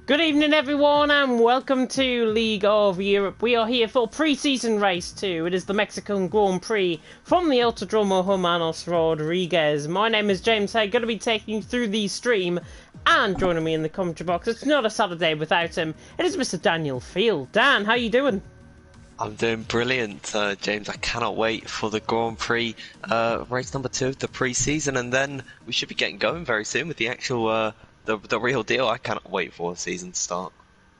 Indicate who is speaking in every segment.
Speaker 1: Good evening, everyone, and welcome to League of Europe. We are here for pre-season race 2. It is the Mexican Grand Prix from the Autodromo Hermanos Rodriguez. My name is James Hay, going to be taking you through the stream, and joining me in the commentary box, it's not a Saturday without him, it is Mr. Daniel Field. Dan, how you doing?
Speaker 2: I'm doing brilliant, James. I cannot wait for the Grand Prix race number 2 of the pre-season, and then we should be getting going very soon with the actual the real deal. I cannot wait for the season to start.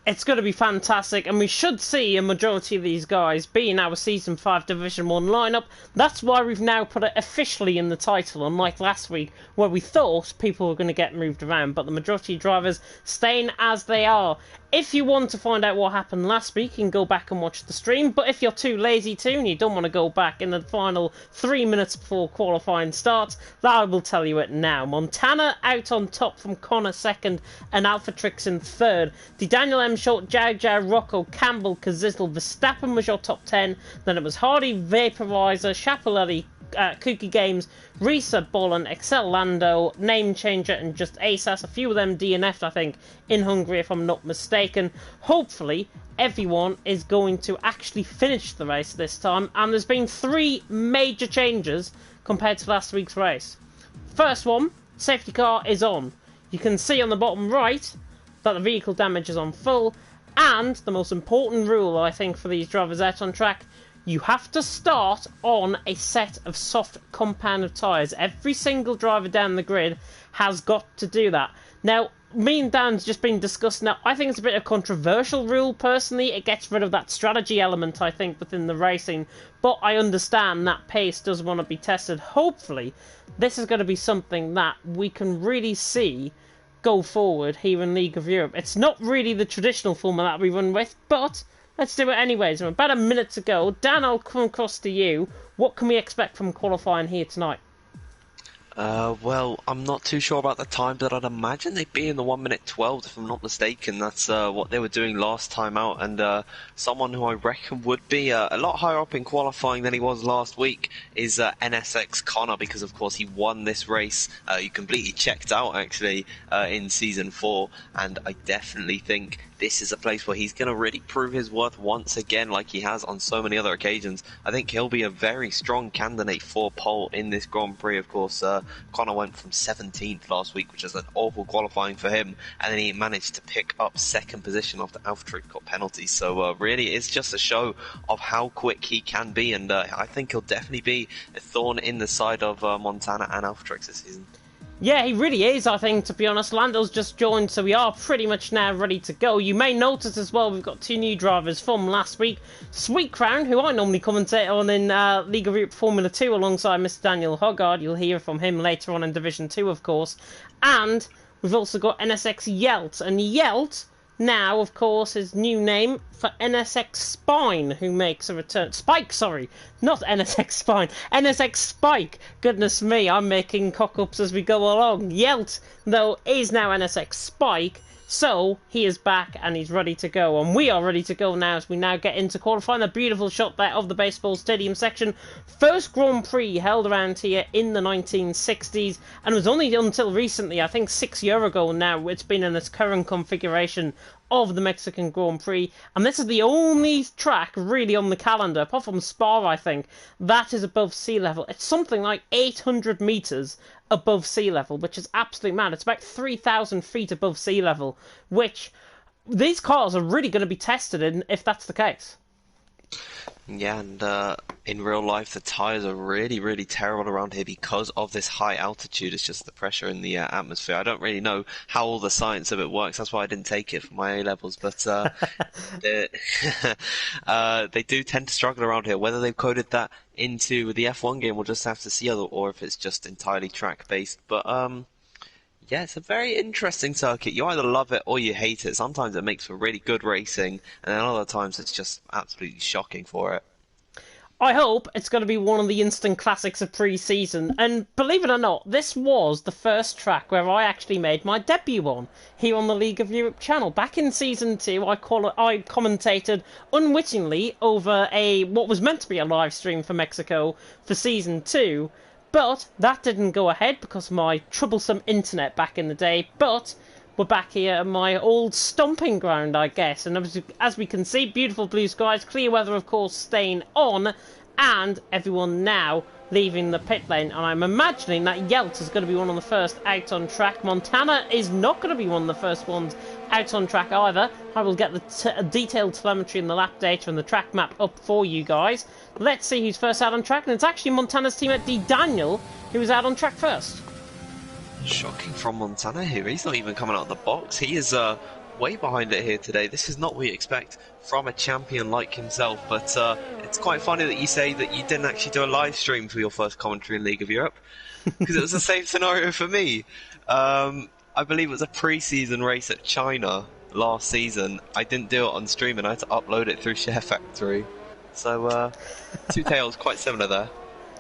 Speaker 1: It's going to be fantastic, and we should see a majority of these guys be in our Season 5 Division 1 lineup. That's why we've now put it officially in the title, unlike last week, where we thought people were going to get moved around, but the majority of drivers staying as they are. If you want to find out what happened last week, you can go back and watch the stream, but if you're too lazy to and you don't want to go back in the final 3 minutes before qualifying starts, that I will tell you it now. Montana out on top from Connor second and Alphatrix in third. The Daniel M. Short, Zhao Zhao, Rocco, Campbell, Kazizel, Verstappen was your top 10. Then it was Hardy, Vaporizer, Schiaparelli, Kooky Games, Risa, Bolin, Excel Lando, Name Changer, and just ASAS. A few of them DNF'd, I think, in Hungary, if I'm not mistaken. Hopefully, everyone is going to actually finish the race this time, and there's been 3 major changes compared to last week's race. First one, safety car is on. You can see on the bottom right that the vehicle damage is on full, and the most important rule, I think, for these drivers out on track, you have to start on a set of soft compound tyres. Every single driver down the grid has got to do that. Now, me and Dan's just been discussing that. I think it's a bit of a controversial rule, personally. It gets rid of that strategy element, I think, within the racing. But I understand that pace does want to be tested. Hopefully, this is going to be something that we can really see go forward here in League of Europe. It's not really the traditional format that we run with, but let's do it anyways. About a minute to go. Dan, I'll come across to you. What can we expect from qualifying here tonight?
Speaker 2: Well, I'm not too sure about the time, but I'd imagine they'd be in the 1:12, if I'm not mistaken. That's what they were doing last time out, and someone who I reckon would be a lot higher up in qualifying than he was last week is NSX Connor, because of course he won this race. He completely checked out, actually, in Season 4, and I definitely think this is a place where he's going to really prove his worth once again, like he has on so many other occasions. I think he'll be a very strong candidate for pole in this Grand Prix. Of course, Connor went from 17th last week, which is an awful qualifying for him, and then he managed to pick up second position after Alphatrix got penalties. So really, it's just a show of how quick he can be, and I think he'll definitely be a thorn in the side of Montana and Alphatrix this season.
Speaker 1: Yeah, he really is, I think, to be honest. Lando's just joined, so we are pretty much now ready to go. You may notice as well, we've got 2 new drivers from last week. Sweet Crown, who I normally commentate on in League of Europe Formula 2 alongside Mr. Daniel Hoggard. You'll hear from him later on in Division 2, of course. And we've also got NSX Yelt. And Yelt, now, of course, his new name for NSX Spine, who makes a return. Spike, sorry, not NSX Spine, NSX Spike. Goodness me, I'm making cock-ups as we go along. Yelt, though, is now NSX Spike, so he is back and he's ready to go. And we are ready to go now as we now get into qualifying. A beautiful shot there of the baseball stadium section. First Grand Prix held around here in the 1960s, and it was only until recently, I think 6 years ago now, it's been in its current configuration of the Mexican Grand Prix, and this is the only track really on the calendar, apart from Spa, I think, that is above sea level. It's something like 800 metres above sea level, which is absolutely mad. It's about 3,000 feet above sea level, which these cars are really going to be tested in if that's the case.
Speaker 2: Yeah, and in real life, the tyres are really, really terrible around here because of this high altitude. It's just the pressure in the atmosphere. I don't really know how all the science of it works. That's why I didn't take it for my A-levels. But they do tend to struggle around here. Whether they've coded that into the F1 game, we'll just have to see, or if it's just entirely track-based. But yeah, it's a very interesting circuit. You either love it or you hate it. Sometimes it makes for really good racing, and then other times it's just absolutely shocking for it.
Speaker 1: I hope it's going to be one of the instant classics of pre-season, and believe it or not, this was the first track where I actually made my debut on, here on the League of Europe channel. Back in Season 2, I commentated unwittingly over what was meant to be a live stream for Mexico for Season 2, but that didn't go ahead because of my troublesome internet back in the day. But we're back here at my old stomping ground, I guess. And as we can see, beautiful blue skies, clear weather, of course, staying on, and everyone now leaving the pit lane. And I'm imagining that Yelt is going to be one of the first out on track. Montana is not going to be one of the first ones out on track either. I will get the detailed telemetry and the lap data and the track map up for you guys. Let's see who's first out on track, and it's actually Montana's teammate D Daniel who is out on track first.
Speaker 2: Shocking from Montana here. He's not even coming out of the box. He is way behind it here today. This is not what we expect from a champion like himself, but it's quite funny that you say that you didn't actually do a live stream for your first commentary in League of Europe, because it was the same scenario for me. I believe it was a pre-season race at China last season. I didn't do it on stream and I had to upload it through Share Factory. So, two tales quite similar there.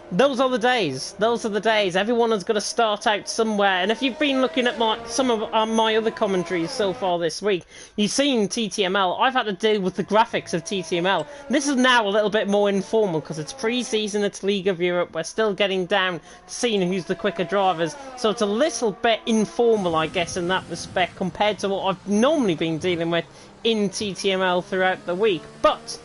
Speaker 1: Those are the days. Those are the days. Everyone has got to start out somewhere. And if you've been looking at some of my other commentaries so far this week, you've seen TTML. I've had to deal with the graphics of TTML. This is now a little bit more informal because it's pre-season, it's League of Europe. We're still getting down to seeing who's the quicker drivers. So it's a little bit informal, I guess, in that respect compared to what I've normally been dealing with in TTML throughout the week. But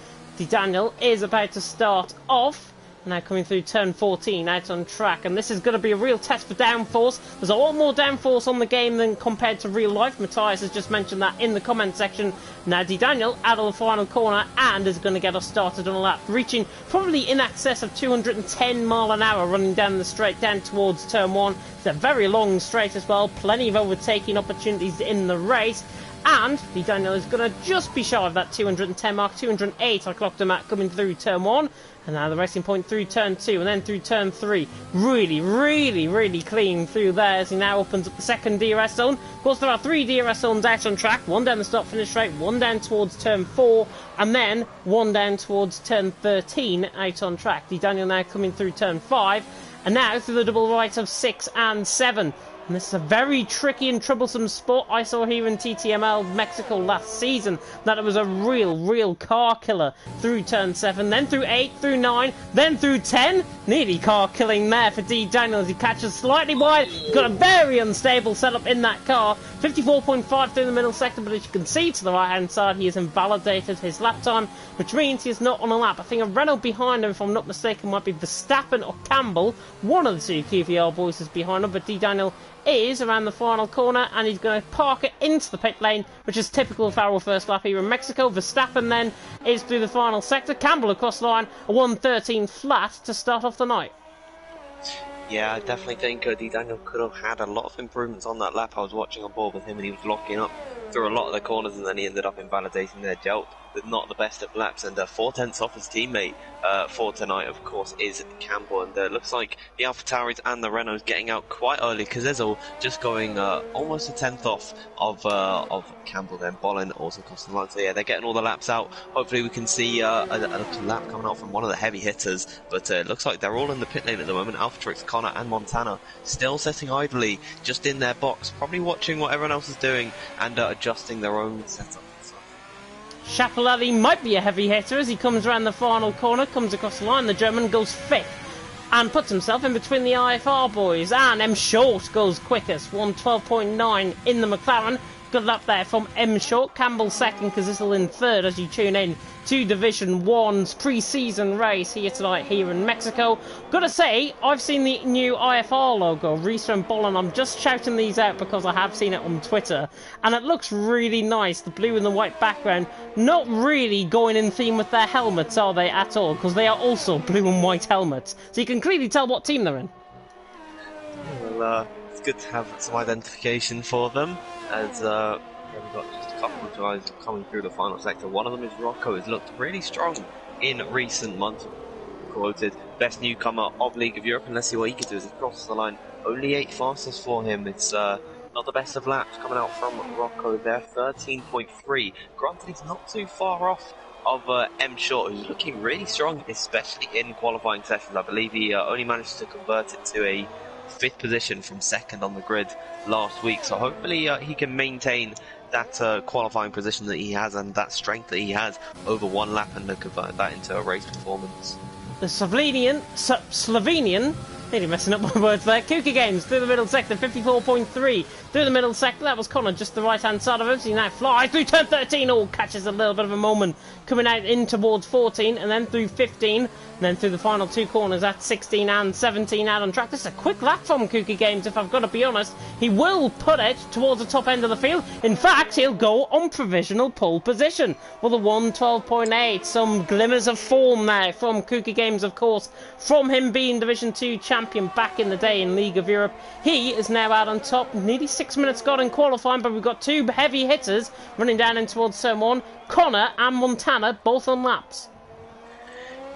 Speaker 1: Daniel is about to start off. Now coming through turn 14, out on track, and this is going to be a real test for downforce. There's a lot more downforce on the game than compared to real life. Matthias has just mentioned that in the comment section. Now Daniel out of the final corner and is going to get us started on a lap, reaching probably in excess of 210 mile an hour running down the straight down towards turn 1. It's a very long straight as well, plenty of overtaking opportunities in the race. And Daniel is going to just be shy of that 210 mark, 208 I clocked him at coming through turn 1. And now the racing point through turn 2 and then through turn 3. Really clean through there as he now opens up the second DRS zone. Of course, there are 3 DRS zones out on track. One down the start-finish straight, one down towards turn 4, and then one down towards turn 13 out on track. Daniel now coming through turn 5, and now through the double right of 6 and 7. And this is a very tricky and troublesome spot. I saw here in TTML Mexico last season that it was a real car killer through turn 7, then through 8, through 9, then through 10. Nearly car killing there for D Daniel as he catches slightly wide. He's got a very unstable setup in that car. 54.5 through the middle sector, but as you can see to the right hand side, he has invalidated his lap time, which means he's not on a lap. I think a Renault behind him, if I'm not mistaken, might be Verstappen or Campbell. One of the 2 QVR boys is behind him, but D Daniel is around the final corner and he's going to park it into the pit lane, which is typical of our first lap here in Mexico. Verstappen then is through the final sector. Campbell across the line, a 1:13 flat to start off the night.
Speaker 2: Yeah, I definitely think D Daniel could have had a lot of improvements on that lap. I was watching on board with him and he was locking up through a lot of the corners, and then he ended up invalidating their Jelt with not the best of laps, and 4/10 off his teammate for tonight, of course, is Campbell, and looks like the AlphaTauris and the Renaults getting out quite early. Kazezel just going almost a 10th off of Campbell, then Bolin also crossing the line. So yeah, they're getting all the laps out. Hopefully we can see a lap coming out from one of the heavy hitters, but it looks like they're all in the pit lane at the moment. AlphaTrix, Connor and Montana still sitting idly just in their box, probably watching what everyone else is doing and adjusting their own setup.
Speaker 1: Schiaparelli might be a heavy hitter as he comes around the final corner, comes across the line. The German goes 5th and puts himself in between the IFR boys, and M Short goes quickest, 1:12.9 in the McLaren. Good luck there from M Short. Campbell 2nd, Kazizel in 3rd as you tune in to Division 1's pre-season race here tonight here in Mexico. Gotta say, I've seen the new IFR logo, Risa and Bolin. I'm just shouting these out because I have seen it on Twitter, and it looks really nice. The blue and the white background, not really going in theme with their helmets, are they, at all? Because they are also blue and white helmets, so you can clearly tell what team they're in.
Speaker 2: Well, it's good to have some identification for them, as we've got just a couple of guys coming through the final sector. One of them is Rocco, who's looked really strong in recent months. Quoted best newcomer of League of Europe, and let's see what he can do as he crosses the line. Only 8 fastest for him. It's not the best of laps coming out from Rocco there, 13.3. Granted, he's not too far off of M Short, who's looking really strong, especially in qualifying sessions. I believe he only managed to convert it to a 5th position from 2nd on the grid last week, so hopefully he can maintain that qualifying position that he has and that strength that he has over one lap and convert that into a race performance.
Speaker 1: The Slovenian Nearly messing up my words there. Kuka Games through the middle sector, 54.3. Through the middle sector, that was Connor, just the right-hand side of him. So he now flies through turn 13. Oh, catches a little bit of a moment. Coming out in towards 14, and then through 15. And then through the final two corners at 16 and 17 out on track. This is a quick lap from Kuka Games, if I've got to be honest. He will put it towards the top end of the field. In fact, he'll go on provisional pole position for the 1:12.8. Some glimmers of form now from Kuka Games, of course, from him being Division 2 champion back in the day in League of Europe. He is now out on top. Nearly 6 minutes gone in qualifying, but we've got two heavy hitters running down in towards turn 1. Connor and Montana, both on laps.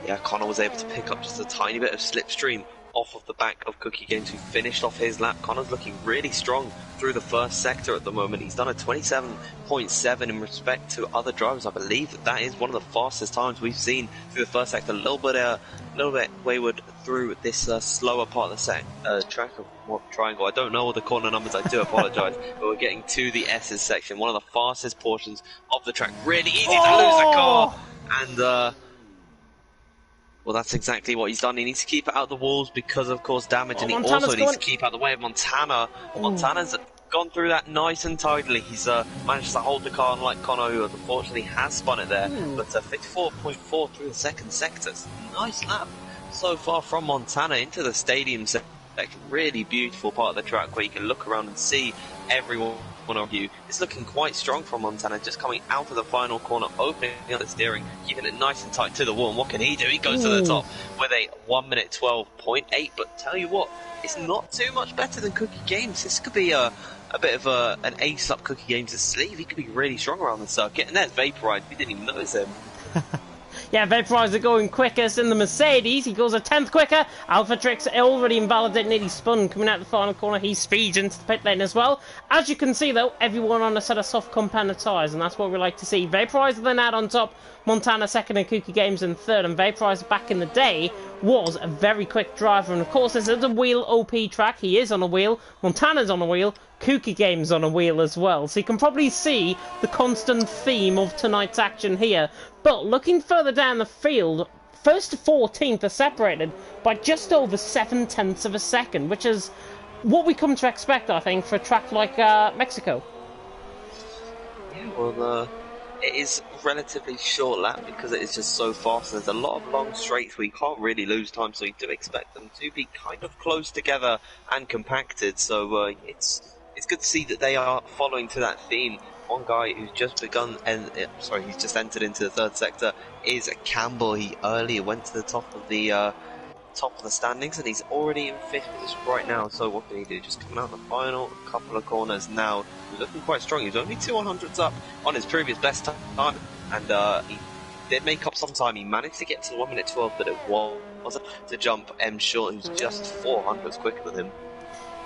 Speaker 2: Yeah, Connor was able to pick up just a tiny bit of slipstream off of the back of Kuka Games, who finished off his lap. Connor's looking really strong through the first sector at the moment. He's done a 27.7 in respect to other drivers. I believe that is one of the fastest times we've seen through the first sector. A little bit wayward through this slower part of the track of Triangle. I don't know all the corner numbers, I do apologise, but we're getting to the S's section, one of the fastest portions of the track. Really easy to lose the car, and well, that's exactly what he's done. He needs to keep it out of the walls because, of course, damage, and he also needs to keep out of the way of Montana. Montana's gone through that nice and tidily. He's managed to hold the car, unlike Connor, who unfortunately has spun it there. But 54.4 through the second sector. Nice lap so far from Montana into the stadium section. Really beautiful part of the track where you can look around and see everyone of you. It's looking quite strong from Montana, just coming out of the final corner, opening up the steering, keeping it nice and tight to the wall. And what can he do? He goes to the top with a 1:12.8. But tell you what, it's not too much better than Kuka Games. This could be a bit of an ace up Kuka Games' sleeve. He could be really strong around the circuit. And there's Vaporize. We didn't even notice him.
Speaker 1: Yeah, Vaporizer going quickest in the Mercedes. He goes a 10th quicker. Alpha Trix already invalidated, nearly spun coming out the final corner. He speeds into the pit lane as well. As you can see, though, everyone on a set of soft compounded tyres, and that's what we like to see. Vaporizer then out on top. Montana second and Kuka Games in third. And Vaporizer back in the day was a very quick driver. And of course, this is a wheel OP track. He is on a wheel. Montana's on a wheel. Kuka Games on a wheel as well. So you can probably see the constant theme of tonight's action here. But looking further down the field, first to 14th are separated by just over 7/10 of a second, which is what we come to expect, I think, for a track like Mexico.
Speaker 2: Yeah, well, it is relatively short lap because it is just so fast. There's a lot of long straights where you can't really lose time, so you do expect them to be kind of close together and compacted. So it's good to see that they are following to that theme. One guy who's just he's just entered into the third sector is Campbell. He earlier went to the top of the standings, and he's already in 5th position right now. So what can he do? Just coming out the final couple of corners now. He's looking quite strong. He's only 2 100s up on his previous best time, and he did make up some time. He managed to get to 1:12, but it wasn't to jump M Short, who's just 400s quicker than him.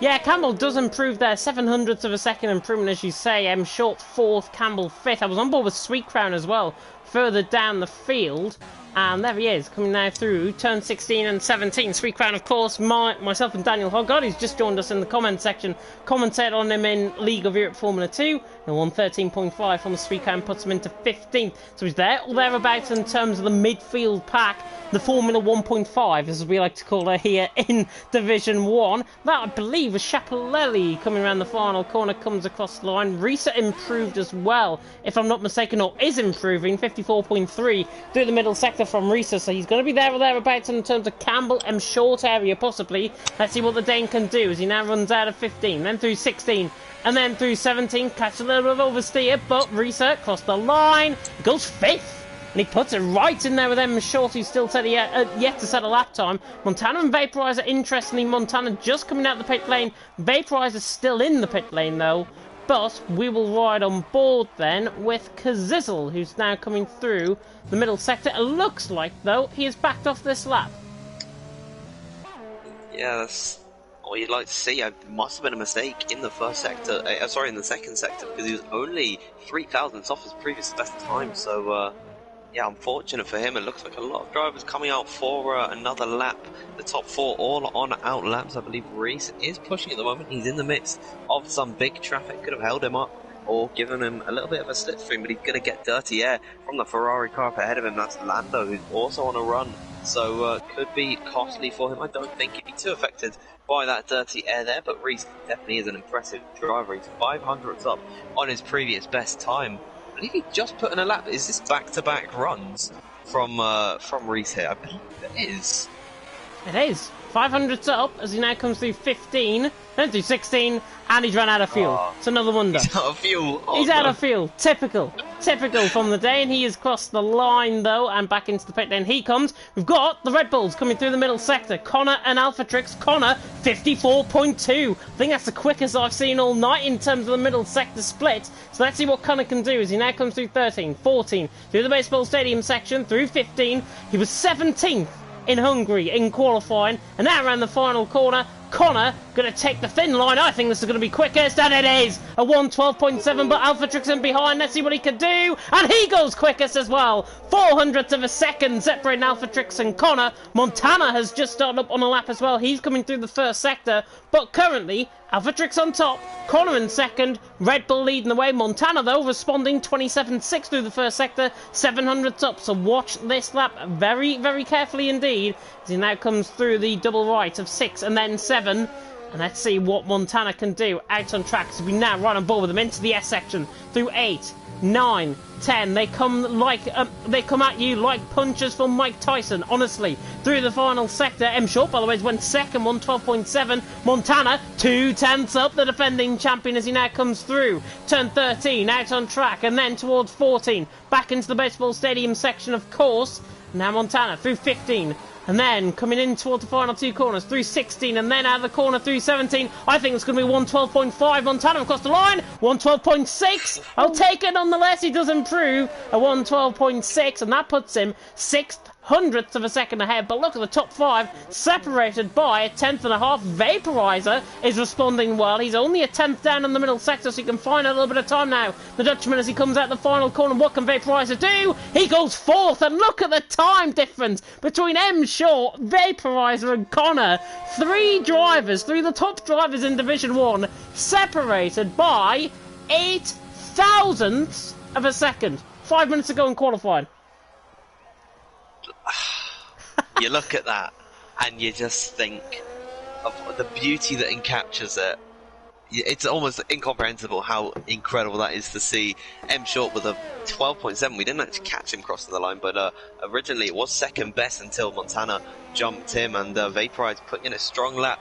Speaker 1: Yeah, Campbell does improve there, 7/100 of a second improvement, as you say. M Short 4th, Campbell 5th. I was on board with Sweet Crown as well, further down the field. And there he is, coming now through turn 16 and 17. Sweet Crown, of course, myself and Daniel Hoggard, who's just joined us in the comment section, commentated on him in League of Europe Formula 2. And 1:13.5 from the Sweet Crown puts him into 15th. So he's there or thereabouts in terms of the midfield pack. The Formula 1.5, as we like to call her here in Division 1. That, I believe, was Schiaparelli coming around the final corner, comes across the line. Risa improved as well, if I'm not mistaken, or is improving. 54.3 through the middle sector from Risa, so he's going to be there or thereabouts in terms of Campbell and Short area, possibly. Let's see what the Dane can do as he now runs out of 15, then through 16, and then through 17. Catch a little bit of oversteer, but Risa across the line, goes 5th. And he puts it right in there with M Short, who's still yet to set a lap time. Montana and Vaporizer, interestingly, Montana just coming out the pit lane. Vaporizer still in the pit lane, though. But we will ride on board then with Kazizel, who's now coming through the middle sector. It looks like, though, he has backed off this lap.
Speaker 2: Yeah, that's what you'd like to see. It must have been a mistake in the in the second sector, because he was only 3 thousandths off his previous best time. So, yeah, unfortunate for him. It looks like a lot of drivers coming out for another lap. The top 4 all on out laps. I believe Reese is pushing at the moment. He's in the midst of some big traffic. Could have held him up or giving him a little bit of a slipstream, but he's going to get dirty air from the Ferrari car up ahead of him. That's Lando, who's also on a run, so could be costly for him. I don't think he'd be too affected by that dirty air there, but Reese definitely is an impressive driver. He's 500ths up on his previous best time. I believe he just put in a lap. Is this back-to-back runs from Reese here? I believe it is.
Speaker 1: It is. 500's up as he now comes through 15, then through 16, and he's run out of fuel. It's another wonder.
Speaker 2: He's out of fuel.
Speaker 1: He's out of fuel. Typical from the day, and he has crossed the line though, and back into the pit lane he comes. We've got the Red Bulls coming through the middle sector. Connor and Alphatrix. Connor 54.2. I think that's the quickest I've seen all night in terms of the middle sector split. So let's see what Connor can do as he now comes through 13, 14, through the baseball stadium section, through 15. He was 17th in Hungary in qualifying, and now around the final corner, Connor going to take the thin line. I think this is going to be quickest, and it is a 1:12.7, but Alphatrix in behind. Let's see what he can do, and he goes quickest as well. 400ths of a second separating Alphatrix and Connor. Montana has just started up on a lap as well. He's coming through the first sector, but currently Alphatrix on top, Connor in second, Red Bull leading the way. Montana though responding 27.6 through the first sector, 700ths up. So watch this lap very, very carefully indeed as he now comes through the double right of 6 and then 7. And let's see what Montana can do out on track as we now run on board with them into the S section through 8, 9, 10. They come at you like punches from Mike Tyson, honestly. Through the final sector, M Short, by the way, went second, 1:12.7. Montana, 2/10 up, the defending champion as he now comes through. Turn 13, out on track, and then towards 14. Back into the baseball stadium section, of course. Now Montana through 15. And then coming in towards the final two corners through 16 and then out of the corner through 17. I think it's going to be 1:12.5. Montana across the line. 1:12.6. I'll take it nonetheless. He does improve a 1:12.6 and that puts him 6th. 100ths of a second ahead, but look at the top 5 separated by a 10th and a half. Vaporizer is responding well. He's only a 10th down in the middle sector, so he can find a little bit of time now. The Dutchman as he comes out the final corner. What can Vaporizer do? He goes 4th, and look at the time difference between M Short, Vaporizer and Connor. 3 drivers, 3 of the top drivers in Division 1, separated by 8 thousandths of a second. 5 minutes to go in qualifying.
Speaker 2: You look at that and you just think of the beauty that encaptures it. It's almost incomprehensible how incredible that is to see. M Short with a 12.7. We didn't actually catch him crossing the line, but originally it was second best until Montana jumped him, and Vaporize put in a strong lap.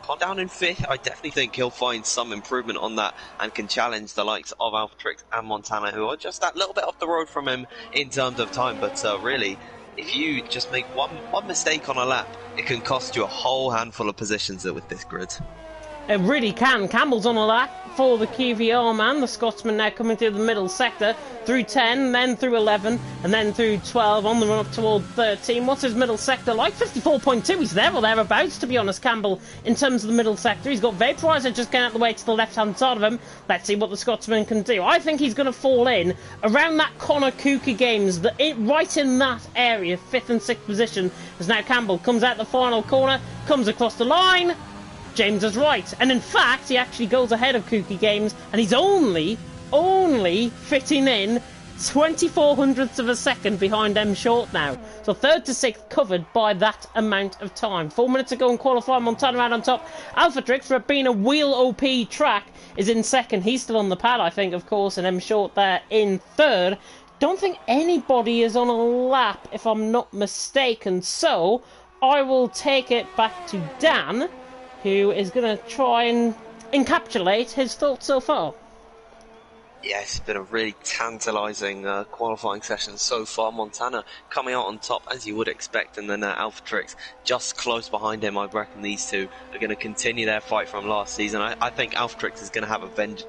Speaker 2: Con down in 5th. I definitely think he'll find some improvement on that and can challenge the likes of Alphatrix and Montana, who are just that little bit off the road from him in terms of time. But really, if you just make one mistake on a lap, it can cost you a whole handful of positions with this grid.
Speaker 1: It really can. Campbell's on a lap for the QVR man. The Scotsman now coming through the middle sector through 10, then through 11, and then through 12 on the run up toward 13. What's his middle sector like? 54.2. He's there or thereabouts, to be honest, Campbell, in terms of the middle sector. He's got Vaporizer just getting out the way to the left-hand side of him. Let's see what the Scotsman can do. I think he's going to fall in around that Connor Kuka Games, right in that area, 5th and 6th position, as now Campbell comes out the final corner, comes across the line. James is right, and in fact he actually goes ahead of Kooky Games, and he's only fitting in 2400ths of a second behind M Short now. So 3rd to 6th covered by that amount of time. 4 minutes to go in qualifying. Montana out on top. Alphatrix, for it being a wheel OP track, is in 2nd. He's still on the pad, I think, of course, and M Short there in 3rd. Don't think anybody is on a lap, if I'm not mistaken, so I will take it back to Dan, who is going to try and encapsulate his thoughts so far.
Speaker 2: Yeah, it's been a really tantalising qualifying session so far. Montana coming out on top, as you would expect, and then Alphatrix just close behind him. I reckon these two are going to continue their fight from last season. I think Alphatrix is going to have a vengeance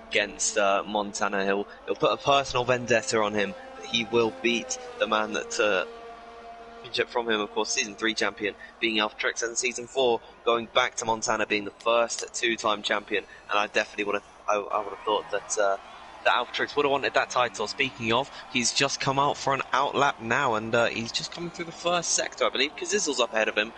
Speaker 2: against Montana. He'll put a personal vendetta on him, but he will beat the man that from him, of course, Season 3 champion being Alphatrix, and Season 4 going back to Montana being the first 2-time champion. And I definitely would have thought that that Alphatrix would have wanted that title. Speaking of, he's just come out for an outlap now, and he's just coming through the first sector, I believe. Kazizel's up ahead of him,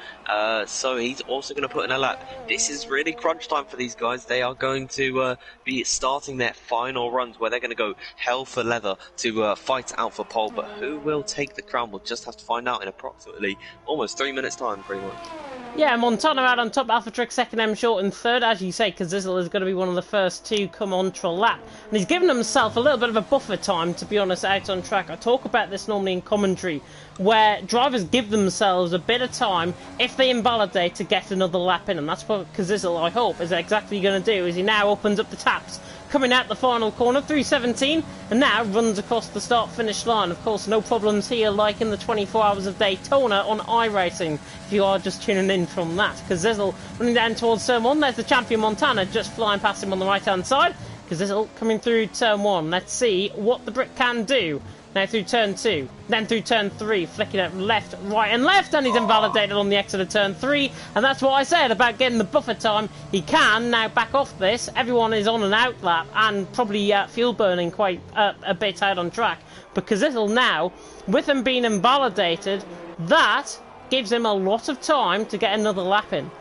Speaker 2: so he's also going to put in a lap. This is really crunch time for these guys. They are going to be starting their final runs, where they're going to go hell for leather to fight out for pole. But who will take the crown? We'll just have to find out in approximately almost 3 minutes' time, pretty much.
Speaker 1: Yeah, Montana out on top, Alphatrix second, M Short in third. As you say, Kazizel is going to be one of the first to come onto a lap. And he's given himself a little bit of a buffer time, to be honest, out on track. I talk about this normally in commentary, where drivers give themselves a bit of time if they invalidate to get another lap in. And that's what Kazizel, I hope, is exactly going to do, as he now opens up the taps. Coming out the final corner, 3:17, and now runs across the start-finish line. Of course, no problems here like in the 24 Hours of Daytona on iRacing, if you are just tuning in from that. Kazizel running down towards turn 1, there's the champion Montana just flying past him on the right-hand side. Kazizel coming through turn 1, let's see what the Brit can do. Now through turn 2, then through turn 3, flicking it left, right and left, and he's invalidated on the exit of turn 3, and that's what I said about getting the buffer time. He can now back off this. Everyone is on an out lap and probably fuel burning quite a bit out on track, because it'll now, with him being invalidated, that gives him a lot of time to get another lap in.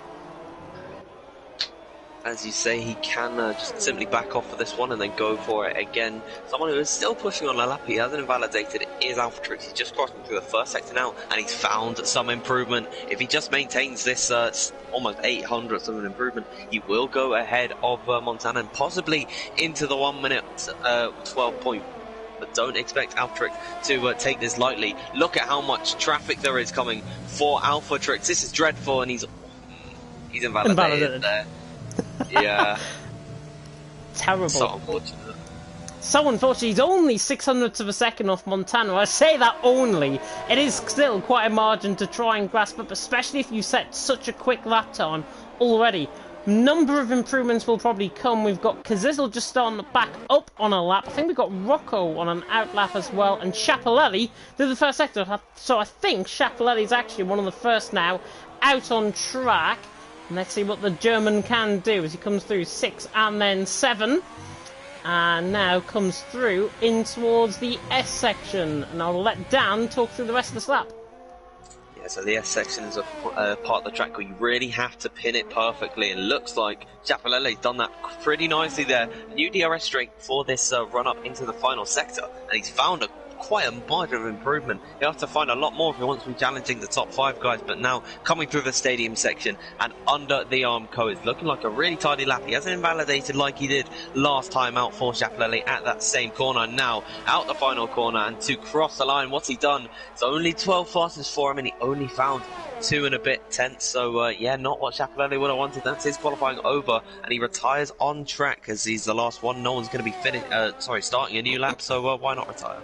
Speaker 2: As you say, he can just simply back off for this one and then go for it again. Someone who is still pushing on a lap, he hasn't invalidated, is Alphatrix. He's just crossing through the first sector now, and he's found some improvement. If he just maintains this almost 800th of an improvement, he will go ahead of Montana and possibly into the 1 minute 12 point. But don't expect Alphatrix to take this lightly. Look at how much traffic there is coming for Alphatrix. This is dreadful, and he's invalidated there. Yeah.
Speaker 1: Terrible.
Speaker 2: So unfortunate.
Speaker 1: So unfortunate. He's only 600ths of a second off Montana. I say that only. It is still quite a margin to try and grasp up, especially if you set such a quick lap time already. Number of improvements will probably come. We've got Kazizel just starting back up on a lap. I think we've got Rocco on an out lap as well, and Schiaparelli through the first sector. So I think Schiaparelli is actually one of the first now out on track. And let's see what the German can do as he comes through 6 and then 7. And now comes through in towards the S section. And I'll let Dan talk through the rest of this lap.
Speaker 2: Yeah, so the S section is a part of the track where you really have to pin it perfectly. And it looks like Schiaparelli's done that pretty nicely there. New DRS straight for this run up into the final sector. And he's found quite a margin of improvement. He'll have to find a lot more if he wants to be challenging the top 5 guys, but now coming through the stadium section and under the Armco, it's looking like a really tidy lap. He hasn't invalidated like he did last time out for Schiaparelli at that same corner. Now out the final corner, and to cross the line, what's he done? It's only 12 fastest for him, and he only found 2 and a bit tenths. So yeah, not what Schiaparelli would have wanted. That's his qualifying over, and he retires on track as he's the last one. No one's going to be starting a new lap, so why not retire?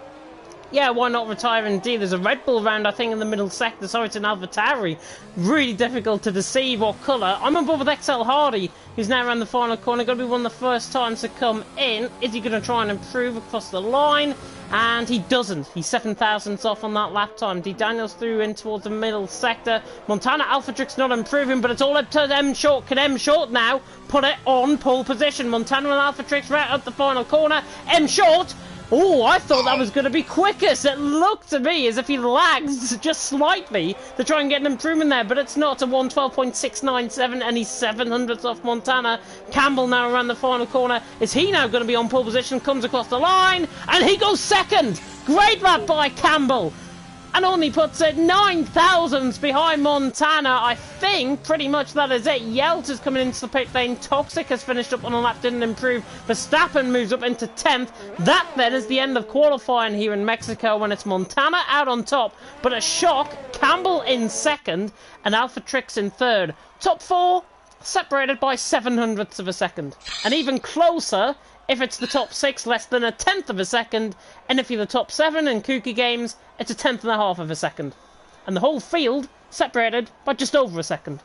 Speaker 1: Yeah, why not retire indeed? There's a Red Bull round, I think, in the middle sector. Sorry, it's an AlphaTauri. Really difficult to deceive or colour. I'm on board with XL Hardy, who's now around the final corner. Going to be one of the first times to come in. Is he going to try and improve across the line? And he doesn't. He's 7 thousandths off on that lap time. D. Daniels through in towards the middle sector. Montana Alphatrix not improving, but it's all up to M Short. Can M Short now put it on pole position? Montana and Alphatrix right up the final corner. M Short. Oh, I thought that was going to be quickest. It looked to me as if he lags just slightly to try and get an improvement there, but it's not. A 112.697, and he's 700ths off Montana. Campbell now around the final corner. Is he now going to be on pole position? Comes across the line, and he goes second. Great lap by Campbell. And only puts it 9 thousandths behind Montana. I think pretty much that is it. Yelt is coming into the pit lane. Toxic has finished up on a lap, didn't improve. Verstappen moves up into 10th. That then is the end of qualifying here in Mexico when it's Montana out on top. But a shock, Campbell in second and Alphatrix in third. Top 4 separated by 700ths of a second. And even closer if it's the top 6, less than a 10th of a second, and if you're the top 7 in Kuki Games, it's a 10th and a half of a second. And the whole field separated by just over a second.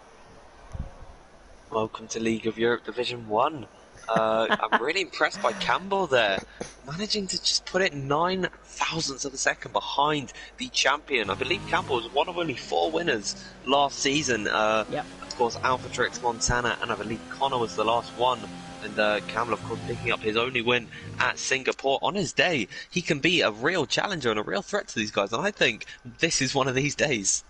Speaker 2: Welcome to League of Europe Division 1. I'm really impressed by Campbell there, managing to just put it 9 thousandths of a second behind the champion. I believe Campbell was one of only 4 winners last season. Yep. Of course, Alphatrix, Montana, and I believe Connor was the last one And Campbell, of course, picking up his only win at Singapore. On his day, he can be a real challenger and a real threat to these guys, and I think this is one of these days.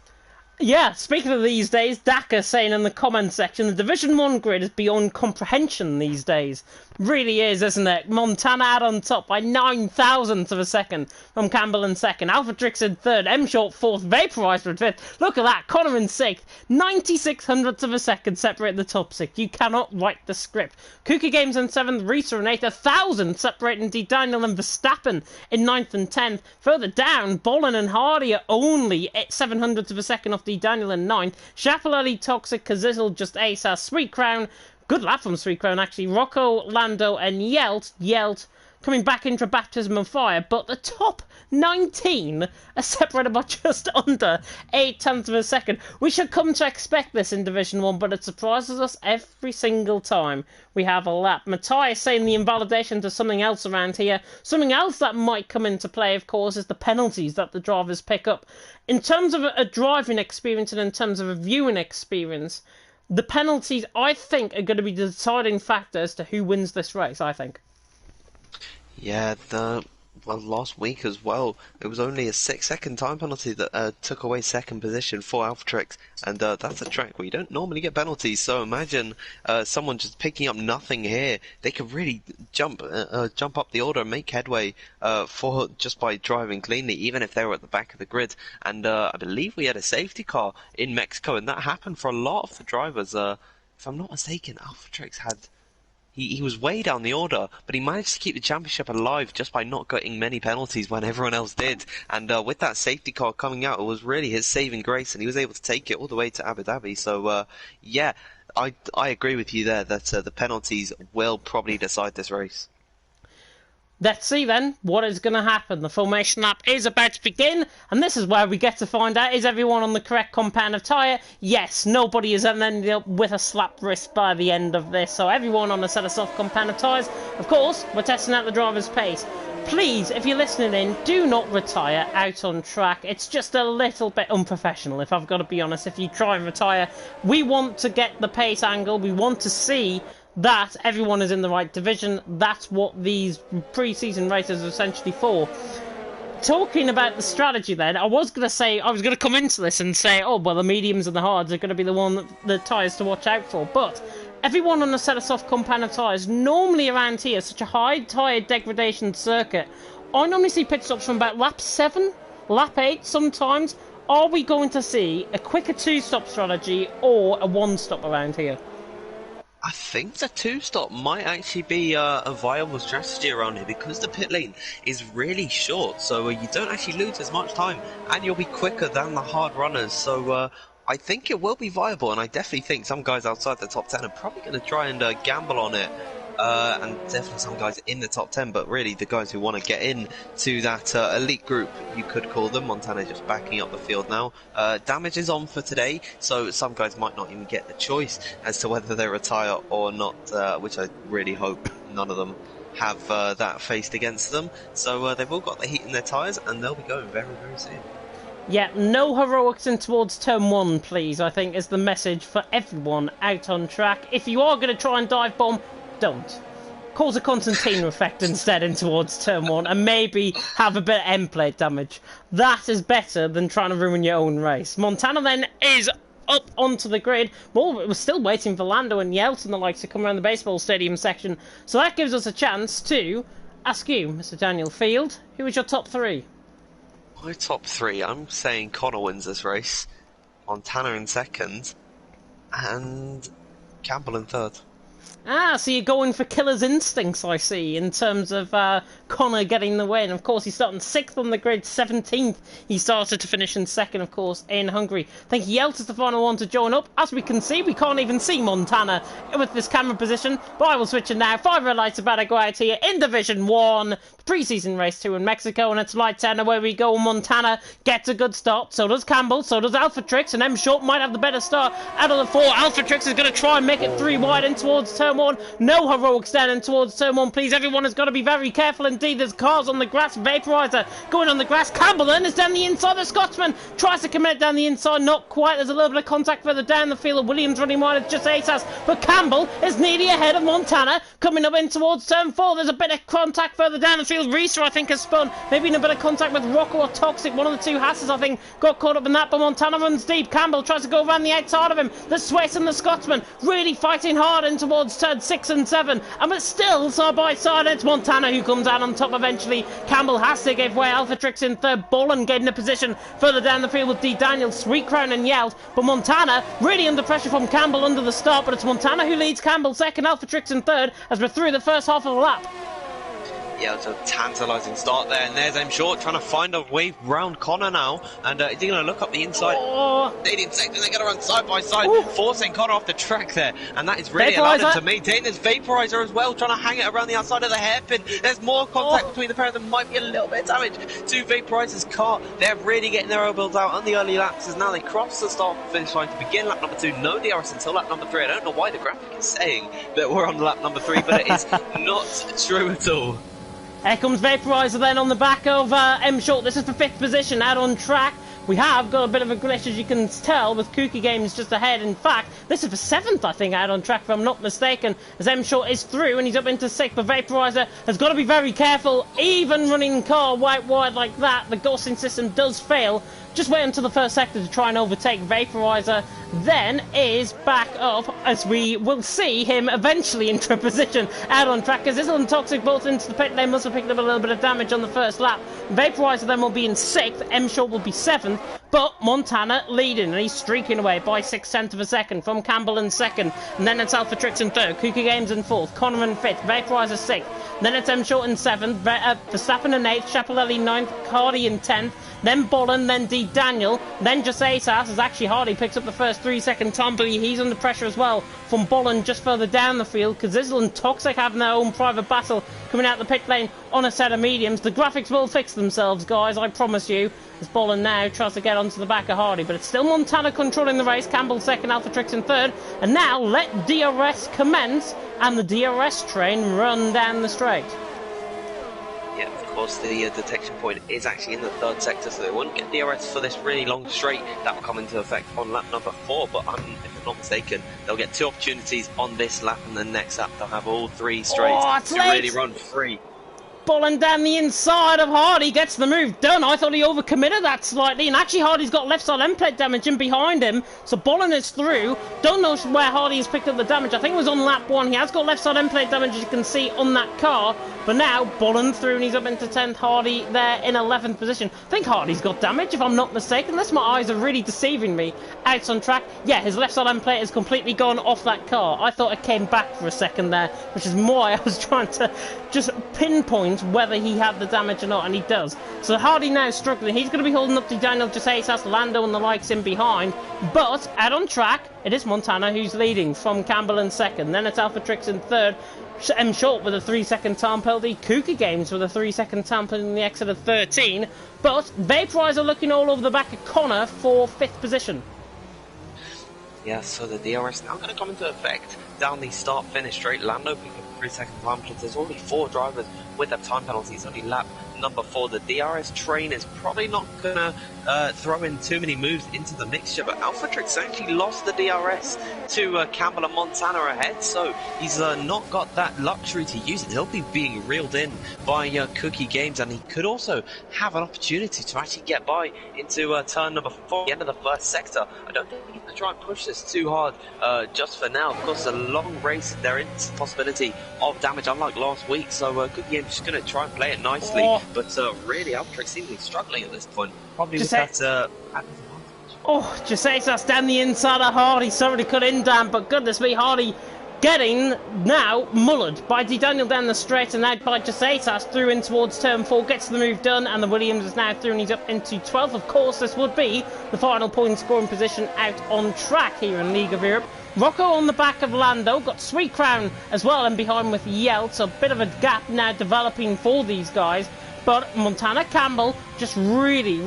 Speaker 1: Yeah, speaking of these days, Daka saying in the comment section, the Division 1 grid is beyond comprehension these days. Really is, isn't it? Montana out on top by 9 thousandths of a second from Campbell in second. Alphatrix in third, M-Short fourth, Vaporizer in fifth. Look at that, Connor in sixth. 96 hundredths of a second separating the top six. You cannot write the script. Kuka Games in seventh, Risa in eighth, 1,000 separating D. Daniel and Verstappen in ninth and 10th. Further down, Bolin and Hardy are only 7 hundredths of a second off D. Daniel in ninth. Chapelelli, Toxic, Kazizzle, just Ace, Sweet Crown. Good lap from Sweet Crown, actually. Rocco, Lando, and Yelt coming back into baptism of fire, but the top 19 are separated by just under 8 tenths of a second. We should come to expect this in Division 1, but it surprises us every single time we have a lap. Matthias saying the invalidation to something else around here. Something else that might come into play, of course, is the penalties that the drivers pick up. In terms of a driving experience and in terms of a viewing experience, the penalties, I think, are going to be the deciding factor as to who wins this race, I think.
Speaker 2: Yeah, last week as well, it was only a 6-second time penalty that took away second position for Alphatrix, and that's a track where you don't normally get penalties, so imagine someone just picking up nothing here. They could really jump up the order and make headway for just by driving cleanly, even if they were at the back of the grid. And I believe we had a safety car in Mexico, and that happened for a lot of the drivers. If I'm not mistaken, Alphatrix had... He was way down the order, but he managed to keep the championship alive just by not getting many penalties when everyone else did. And with that safety car coming out, it was really his saving grace, and he was able to take it all the way to Abu Dhabi. So, yeah, I agree with you there that the penalties will probably decide this race.
Speaker 1: Let's see then what is going to happen. The formation lap is about to begin, and this is where we get to find out, is everyone on the correct compound of tyre? Yes, nobody has ended up with a slap wrist by the end of this, so everyone on a set of soft compound of tyres. Of course, we're testing out the driver's pace. Please, if you're listening in, do not retire out on track. It's just a little bit unprofessional, if I've got to be honest, if you try and retire. We want to get the pace angle, we want to see that everyone is in the right division. That's what these pre-season races are essentially for. Talking about the strategy then, I was going to come into this and say, oh, well, the mediums and the hards are going to be the tyres to watch out for, but everyone on a set of soft compound of tyres, normally around here, such a high tyre degradation circuit, I normally see pit stops from about lap 7, lap 8 sometimes. Are we going to see a quicker 2-stop strategy or a 1-stop around here?
Speaker 2: I think the 2-stop might actually be a viable strategy around here because the pit lane is really short, so you don't actually lose as much time and you'll be quicker than the hard runners. So I think it will be viable, and I definitely think some guys outside the top 10 are probably going to try and gamble on it. And definitely some guys in the top 10, but really the guys who want to get in to that elite group, you could call them. Montana just backing up the field now. Damage is on for today, so some guys might not even get the choice as to whether they retire or not, which I really hope none of them have that faced against them. So they've all got the heat in their tyres, and they'll be going very, very soon.
Speaker 1: Yeah, no heroics in towards turn 1, please, I think is the message for everyone out on track. If you are going to try and dive bomb, don't. Cause a concertina effect instead in towards turn 1 and maybe have a bit of end plate damage. That is better than trying to ruin your own race. Montana then is up onto the grid. Well, we're still waiting for Lando and Yelt and the likes to come around the baseball stadium section. So that gives us a chance to ask you, Mr. Daniel Field, who is your top 3?
Speaker 2: My top 3, I'm saying Connor wins this race, Montana in second, and Campbell in third.
Speaker 1: Ah, so you're going for killer's instincts, I see, in terms of Connor getting the win. Of course, he's starting 6th on the grid, 17th. He started to finish in 2nd, of course, in Hungary. I think Yelt is the final one to join up. As we can see, we can't even see Montana with this camera position, but I will switch it now. 5 red lights about to go out here in Division 1. Pre-season race 2 in Mexico, and it's lights out, and away we go. Montana gets a good start, so does Campbell, so does Alphatrix, and M-Short might have the better start out of the 4. Alphatrix is going to try and make it 3 wide in towards turn turn 1. No heroics down and towards turn 1, please. Everyone has got to be very careful indeed. There's cars on the grass. Vaporizer going on the grass. Campbell then is down the inside. The Scotsman tries to commit down the inside. Not quite. There's a little bit of contact further down the field. Williams running wide. It's just Asas. But Campbell is nearly ahead of Montana. Coming up in towards turn 4. There's a bit of contact further down the field. Reeser, I think, has spun. Maybe in a bit of contact with Rocco or Toxic. One of the two Hasses, I think, got caught up in that. But Montana runs deep. Campbell tries to go around the outside of him. The Swiss and the Scotsman really fighting hard in towards turn 6 and 7. And but still, side by side, it's Montana who comes out on top eventually. Campbell has to give way. Alpha Trix in third. Bolin getting a position further down the field with D. Daniel, Sweet Crown and Yelt. But Montana really under pressure from Campbell under the start. But it's Montana who leads Campbell second. Alpha Trix in third as we're through the first half of the lap.
Speaker 2: Yeah, it's a tantalising start there, and there's M Short trying to find a way round Connor now, and he's going to look up the inside. Canadian sector, they're going to run side by side, forcing Connor off the track there, and that is really allowed him to maintain his Vaporizer as well, trying to hang it around the outside of the hairpin. There's more contact between the pair of them, might be a little bit of damage to Vaporizer's car. They're really getting their elbows out on the early laps as now they cross the start finish line to begin lap number 2. No DRS until lap number 3. I don't know why the graphic is saying that we're on lap number 3, but it is not true at all.
Speaker 1: Here comes Vaporizer then on the back of M Short. This is for 5th position out on track. We have got a bit of a glitch, as you can tell, with Kooky Games just ahead. In fact, this is for 7th, I think, out on track, if I'm not mistaken, as M Short is through and he's up into 6th. But Vaporizer has got to be very careful. Even running car white wide like that, the ghosting system does fail. Just wait until the first sector to try and overtake. Vaporizer then is back up, as we will see him eventually into a position out on track, as Izzle and Toxic both into the pit lane must have picked up a little bit of damage on the first lap. Vaporizer then will be in 6th, M Short will be 7th, but Montana leading, and he's streaking away by 6/10 of a second from Campbell in 2nd, and then it's Alpha Trix in 3rd, Kooky Games in 4th, Connor in 5th, Vaporizer 6th, then it's M Short in 7th, Verstappen in 8th, Chapelelli 9th, Hardy in 10th, then Bolin, then D. Daniel, then just Asas, as actually Hardy picks up the first 3-second time, but he's under pressure as well from Bolin just further down the field, because Izzle and Toxic having their own private battle coming out the pit lane on a set of mediums. The graphics will fix themselves, guys, I promise you, as Bolin now tries to get onto the back of Hardy, but it's still Montana controlling the race, Campbell 2nd, Alpha Trix in 3rd, and now let DRS commence, and the DRS train run down the straight.
Speaker 2: Yeah, of course, the detection point is actually in the 3rd sector, so they won't get DRS for this really long straight. That will come into effect on lap number 4, but if I'm not mistaken, they'll get 2 opportunities on this lap, and the next lap they'll have all 3 straights to really run free.
Speaker 1: Bolin down the inside of Hardy, gets the move done. I thought he overcommitted that slightly, and actually Hardy's got left side end plate damage in behind him, so Bolin is through. Don't know where Hardy has picked up the damage. I think it was on lap 1. He has got left side end plate damage, as you can see on that car, but now Bolin through and he's up into 10th, Hardy there in 11th position. I think Hardy's got damage, if I'm not mistaken, unless my eyes are really deceiving me. Out on track, yeah, his left side end plate has completely gone off that car. I thought it came back for a second there, which is why I was trying to just pinpoint whether he had the damage or not, and he does. So Hardy now struggling. He's going to be holding up to Daniel Jasasas, Lando and the likes in behind, but out on track it is Montana who's leading from Campbell in 2nd, then it's Alpha Trix in 3rd, M Short with a 3-second time penalty, Kooky Games with a 3-second time penalty in the exit of 13, but Vaporizer looking all over the back of Connor for 5th position.
Speaker 2: Yeah, so the DRS now going to come into effect down the start-finish straight. Lando picking up 3-second time penalty. There's only 4 drivers with a time penalty. It's only lap number 4. The DRS train is probably not going to throw in too many moves into the mixture, but Alpha Trix actually lost the DRS to Campbell and Montana ahead, so he's not got that luxury to use it. He'll be being reeled in by Kooky Games, and he could also have an opportunity to actually get by into turn number 4, the end of the 1st sector. I don't think he's going to try and push this too hard just for now. Of course, it's a long race. There is a possibility of damage, unlike last week, so Kooky Games is going to try and play it nicely, but really Alpha Trix seems to be struggling at this point. Probably with that
Speaker 1: Jasasas down the inside of Hardy. Sorry to cut in, Dan, but goodness me, Hardy getting now mullered by D. Daniel down the straight, and out by Jasasas through in towards turn 4, gets the move done, and the Williams is now through and he's up into 12th. Of course, this would be the final point scoring position out on track here in League of Europe. Rocco on the back of Lando, got Sweet Crown as well and behind with Yelt, so a bit of a gap now developing for these guys. but Montana Campbell just really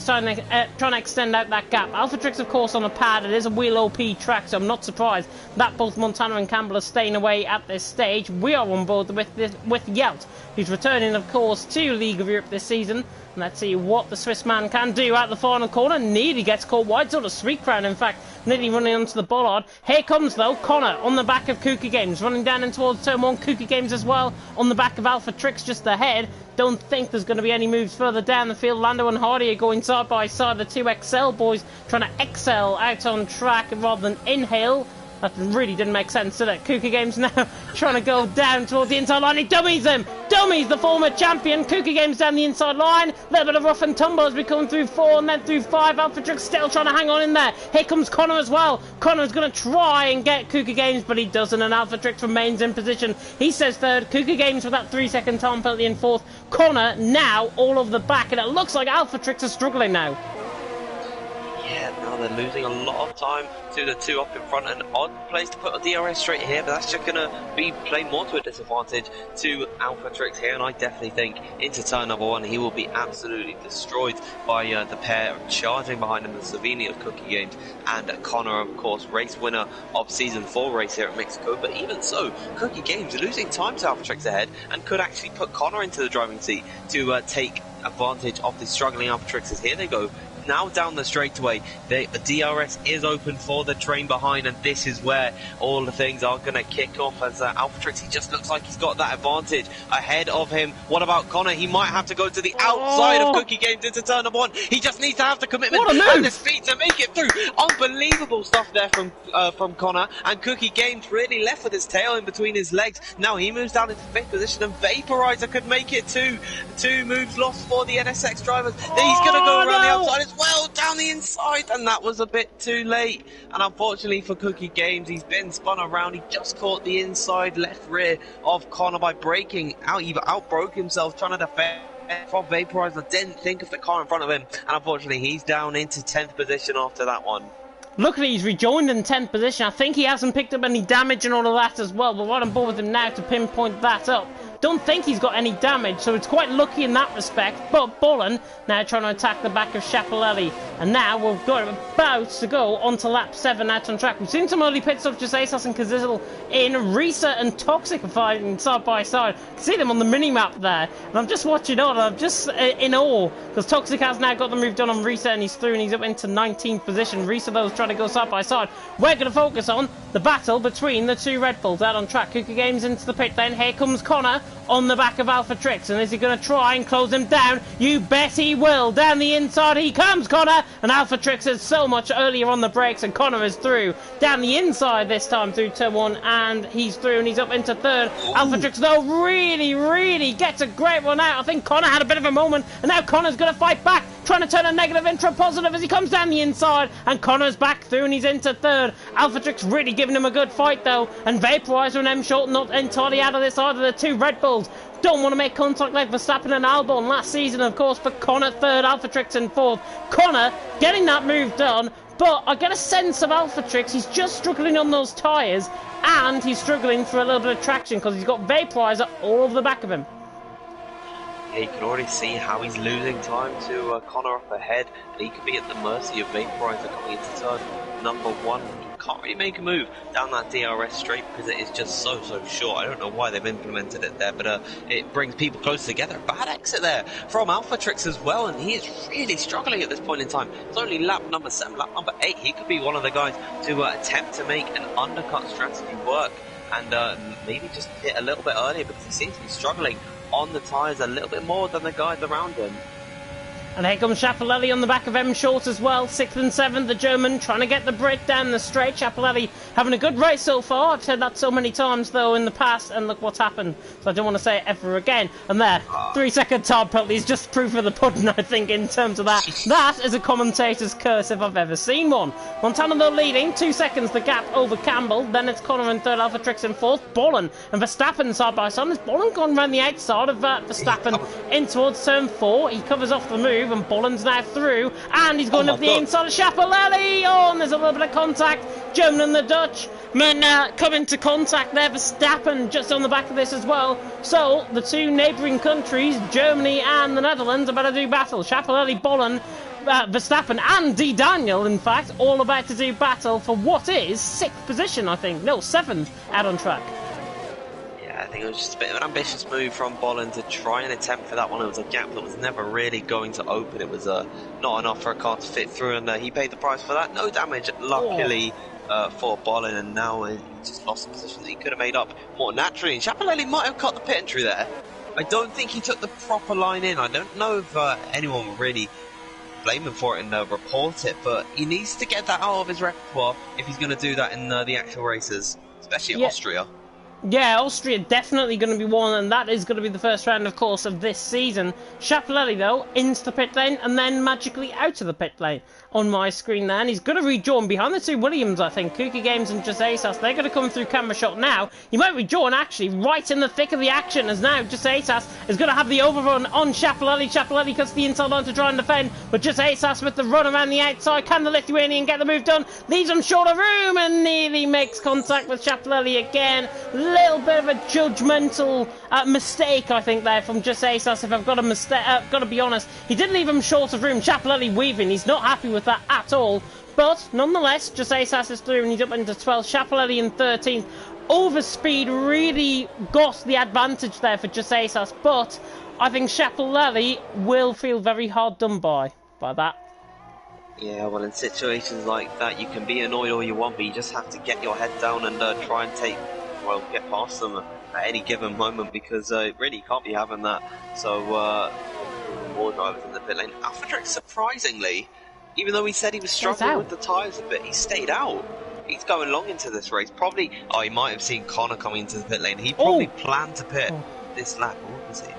Speaker 1: trying to extend out that gap. Alphatrix, of course, on a pad. It is a wheel OP track, so I'm not surprised that both Montana and Campbell are staying away at this stage. We are on board with Yelt, who's returning, of course, to League of Europe this season. And let's see what the Swiss man can do at the final corner. Nearly gets caught wide, sort of sweet crown, in fact, nearly running onto the bollard. Here comes, though, Connor on the back of Kuka Games, running down in towards turn 1. Kuka Games as well on the back of Alphatrix just ahead. Don't think there's going to be any moves further down the field. Lando and Hardy are going side by side. The two XL boys trying to excel out on track rather than inhale. That really didn't make sense, did it? Kuka Games now trying to go down towards the inside line. He dummies him! Dummies the former champion. Kuka Games down the inside line. A little bit of rough and tumble as we come through 4 and then through 5. Alphatrix still trying to hang on in there. Here comes Connor as well. Connor's going to try and get Kuka Games, but he doesn't, and Alphatrix remains in position. He says third. Kuka Games with that 3-second time penalty in fourth. Connor now all over the back, and it looks like Alphatrix is struggling now.
Speaker 2: Yeah, now they're losing a lot of time to the two up in front. An odd place to put a DRS straight here, but that's just going to be play more to a disadvantage to Alphatrix here. And I definitely think into turn number 1, he will be absolutely destroyed by the pair charging behind him, the Slovenia of Kuka Games and Connor, of course, race winner of Season 4 race here at Mexico. But even so, Kuka Games losing time to Alphatrix ahead and could actually put Connor into the driving seat to take advantage of the struggling Alphatrixes. Here they go. Now down the straightaway, the DRS is open for the train behind, and this is where all the things are going to kick off as Alphatrix, he just looks like he's got that advantage ahead of him. What about Connor? He might have to go to the outside of Kuka Games into turn number 1. He just needs to have the commitment and the speed to make it through. Unbelievable stuff there from Connor, and Kuka Games really left with his tail in between his legs. Now he moves down into 5th position, and Vaporizer could make it too. 2 moves lost for the NSX drivers. He's going to go around the outside as well, down the inside, and that was a bit too late. And unfortunately for Kuka Games, he's been spun around. He just caught the inside left rear of Connor by breaking out. He outbroke himself trying to defend from Vaporizer. Didn't think of the car in front of him, and unfortunately he's down into 10th position after that one.
Speaker 1: Luckily, he's rejoined in 10th position. I think he hasn't picked up any damage and all of that as well, but what I'm bored with him now to pinpoint that up. Don't think he's got any damage, so it's quite lucky in that respect. But Bullen now trying to attack the back of Schiaparelli. And now we've got about to go on to lap 7 out on track. We've seen some early pit stops, just ASOS and Kazizel in. Risa and Toxic are fighting side by side. You can see them on the mini-map there. And I'm just watching on, I'm just in awe. Because Toxic has now got the move done on Risa, and he's through, and he's up into 19th position. Risa, though, is trying to go side by side. We're going to focus on the battle between the two Red Bulls out on track. Kuka Games into the pit then. Here comes Connor on the back of Alphatrix, and is he going to try and close him down? You bet he will. Down the inside he comes, Connor, and Alphatrix is so much earlier on the brakes, and Connor is through. Down the inside this time through turn 1, and he's through, and he's up into 3rd. Alphatrix, though, really gets a great run out. I think Connor had a bit of a moment, and now Connor's going to fight back, trying to turn a negative into a positive as he comes down the inside, and Connor's back through, and he's into 3rd. Alphatrix really giving him a good fight, though, and Vaporizer and M. Short not entirely out of this either. The two Red Bulls don't want to make contact like Verstappen and Albon last season, of course, but Connor 3rd, Alphatrix in 4th. Connor getting that move done, but I get a sense of Alphatrix, he's just struggling on those tyres, and he's struggling for a little bit of traction because he's got Vaporizer all over the back of him.
Speaker 2: Yeah, you can already see how he's losing time to Connor up ahead, and he could be at the mercy of Vaporizer coming into turn number 1. He can't really make a move down that DRS straight because it is just so short. I don't know why they've implemented it there, but it brings people close together. Bad exit there from Alphatrix as well, and he is really struggling at this point in time. It's only lap number 7, lap number 8. He could be one of the guys to attempt to make an undercut strategy work and maybe just hit a little bit earlier because he seems to be struggling on the tyres a little bit more than the guys around him.
Speaker 1: And here comes Schiaparelli on the back of M. Short as well. 6th and 7th, the German trying to get the Brit down the straight. Schiaparelli having a good race so far. I've said that so many times, though, in the past, and look what's happened. So I don't want to say it ever again. And there, 3-second time penalty is just proof of the pudding, I think, in terms of that. That is a commentator's curse if I've ever seen one. Montana, though, leading. 2 seconds the gap over Campbell. Then it's Connor in 3rd, Alphatrix in 4th. Bollen and Verstappen side by side. Has Bollen gone around the outside of Verstappen in towards turn 4? He covers off the move. move, and Bolland's now through, and he's going up the inside of Schiaparelli. Oh, and there's a little bit of contact. German and the Dutch come into contact there. Verstappen just on the back of this as well. So the two neighbouring countries, Germany and the Netherlands, are about to do battle. Schiaparelli, Bolland, Verstappen and D. Daniel, in fact, all about to do battle for what is 6th position, I think. No, 7th out on track.
Speaker 2: I think it was just a bit of an ambitious move from Bolland to try and attempt for that one. It was a gap that was never really going to open. It was not enough for a car to fit through, and he paid the price for that. No damage, luckily, for Bolland, and now he just lost a position that he could have made up more naturally. And Schiaparelli might have cut the pit entry there. I don't think he took the proper line in. I don't know if anyone will really blame him for it and report it, but he needs to get that out of his repertoire if he's going to do that in the actual races, especially at Austria.
Speaker 1: Yeah, Austria definitely going to be one, and that is going to be the first round, of course, of this season. Schiaparelli, though, into the pit lane, and then magically out of the pit lane on my screen there. And he's going to rejoin behind the two Williams, I think. Kuka Games and Jose Sas, they're going to come through camera shot now. He might rejoin, actually, right in the thick of the action, as now Jose Sas is going to have the overrun on Schiaparelli. Schiaparelli cuts the inside line to try and defend, but Jose Sas with the run around the outside. Can the Lithuanian get the move done? Leaves him short of room, and nearly makes contact with Schiaparelli again. Little bit of a judgmental mistake, I think, there from Jose Sas. If I've got to be honest, he did leave him short of room. Schiaparelli weaving, he's not happy with that at all. But nonetheless, Jose Sas is through, and he's up into 12th. Schiaparelli in 13th. Overspeed really got the advantage there for Jose Sas, but I think Schiaparelli will feel very hard done by that.
Speaker 2: Yeah, well, in situations like that, you can be annoyed all you want, but you just have to get your head down and try and get past them at any given moment, because really you can't be having that. So more drivers in the pit lane. AlphaTrek, surprisingly, even though he said he was struggling with the tyres a bit, he stayed out. He's going long into this race. Probably, he might have seen Connor coming into the pit lane. He probably planned to pit this lap. What was it?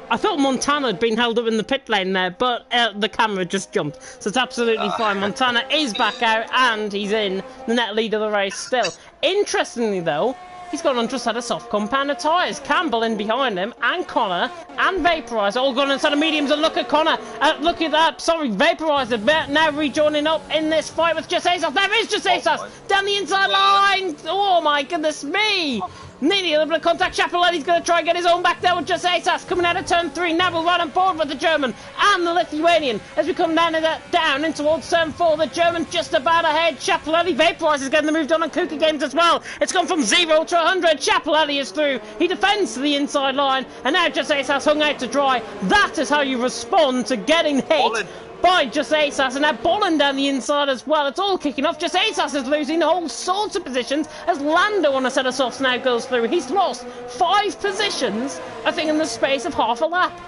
Speaker 1: I thought Montana had been held up in the pit lane there, but the camera just jumped, so it's absolutely fine. Montana is back out, and he's in the net lead of the race still. Interestingly, though, he's got an ultra set of soft compound of tyres. Campbell in behind him, and Connor, and Vaporizer all gone inside of mediums. And look at Connor, look at that, sorry, Vaporizer now rejoining up in this fight with Jose Sas. There is Jose Sas down the inside line. Oh my goodness me. Nearly a little bit of contact. Schiaparelli's going to try and get his own back there with Jose Sas coming out of turn 3. Now we'll run on board with the German and the Lithuanian as we come down in towards turn 4. The German just about ahead. Schiaparelli, Vaporizer's getting the move done on Kuka Games as well. It's gone from 0 to 100. Schiaparelli is through. He defends to the inside line, and now Jose Sas hung out to dry. That is how you respond to getting hit by Jose Sas, and now Bolland down the inside as well. It's all kicking off. Jose Sas is losing all sorts of positions as Lando on a set of softs now goes through. He's lost 5 positions, I think, in the space of half a lap.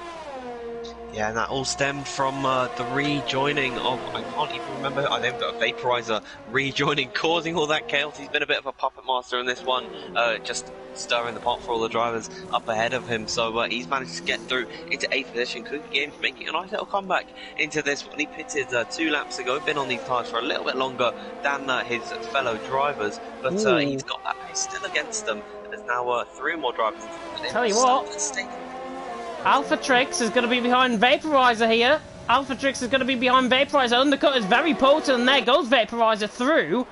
Speaker 2: Yeah, and that all stemmed from the rejoining of, I can't even remember, I named it a Vaporizer rejoining, causing all that chaos. He's been a bit of a puppet master in this one, just stirring the pot for all the drivers up ahead of him. So he's managed to get through into 8th position. Kuka Games making a nice little comeback into this one. He pitted 2 laps ago, been on these tyres for a little bit longer than his fellow drivers, but he's got that pace still against them. There's now 3 more drivers.
Speaker 1: Tell you what, AlphaTrek is going to be behind Vaporizer here. AlphaTrek is going to be behind Vaporizer. Undercut is very potent, and there goes Vaporizer through.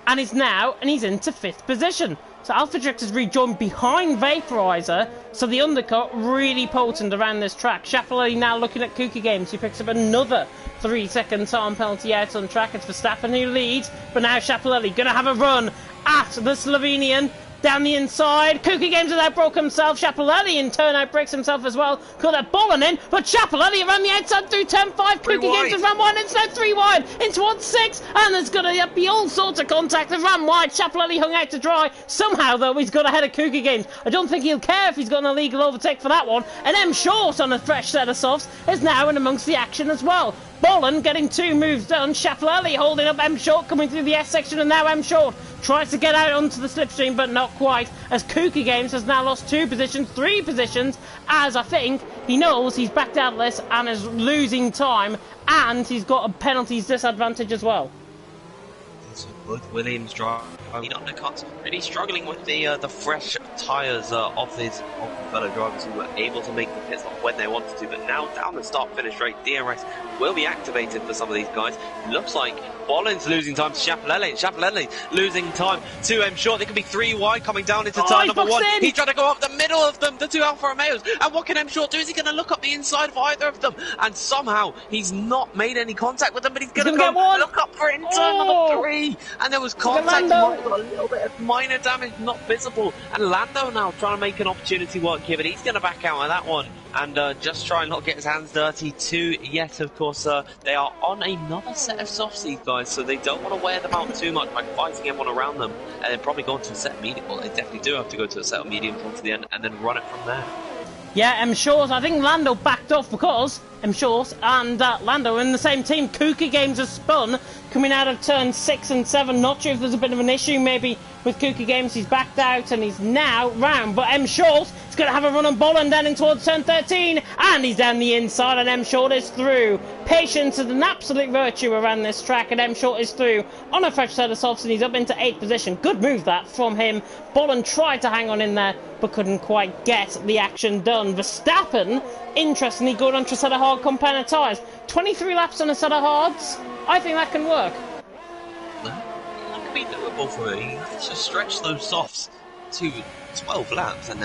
Speaker 1: And he's into 5th position. So AlphaTrek has rejoined behind Vaporizer. So the undercut really potent around this track. Schiaparelli now looking at Kuka Games. He picks up another 3-second time penalty out on track. It's Verstappen who leads. But now Schiaparelli going to have a run at the Slovenian. Down the inside, Kuka Games has outbroke himself. Schiaparelli in turn outbreaks himself as well. Got that Bolland in, but Schiaparelli around the outside through turn 5. Kuka Games has run wide, it's now 3 wide in towards 6, and there's going to be all sorts of contact. They've run wide. Schiaparelli hung out to dry. Somehow, though, he's got ahead of Kuka Games. I don't think he'll care if he's got an illegal overtake for that one. And M Short on a fresh set of softs is now in amongst the action as well. Bolland getting 2 moves done. Schiaparelli holding up M Short coming through the S section, and now M Short tries to get out onto the slipstream, but not quite, as Kuka Games has now lost 2 positions, 3 positions, as I think he knows he's backed out of this and is losing time, and he's got a penalties disadvantage as well.
Speaker 2: both Williams driving undercuts, really struggling with the fresh tyres of his fellow drivers who were able to make the pit stop when they wanted to. But now down the start-finish straight, DRS will be activated for some of these guys. It looks like Bollins losing time to Chapelele. Chapelele losing time to M Short. They could be 3 wide coming down into turn number 1. He's trying to go up the middle of them, the 2 Alfa Romeos. And what can M Short do? Is he going to look up the inside of either of them? And somehow he's not made any contact with them, but he's going to go look up for it in turn number 3. And there was contact, a little bit of minor damage, not visible. And Lando now trying to make an opportunity work here, but he's going to back out of that one. And just try and not get his hands dirty too yet. Of course, they are on another set of softs, these guys, so they don't want to wear them out too much by fighting everyone around them, and then probably going to a set of medium. Well, they definitely do have to go to a set of mediums onto the end, and then run it from there.
Speaker 1: Yeah, M Short, I think Lando backed off because M Short and Lando are in the same team. Kuka Games has spun coming out of turn 6 and 7. Not sure if there's a bit of an issue maybe with Kuka Games. He's backed out and he's now round. But M Short is going to have a run on Bolland down in towards turn 13. And he's down the inside and M Short is through. Patience is an absolute virtue around this track, and M Short is through on a fresh set of softs and he's up into 8th position. Good move that from him. Bolland tried to hang on in there but couldn't quite get the action done. Verstappen, interestingly, good onto a set of hard compound tyres. 23 laps on a set of hards. I think that can work.
Speaker 2: That could be doable for him. He has to stretch those softs to 12 laps, and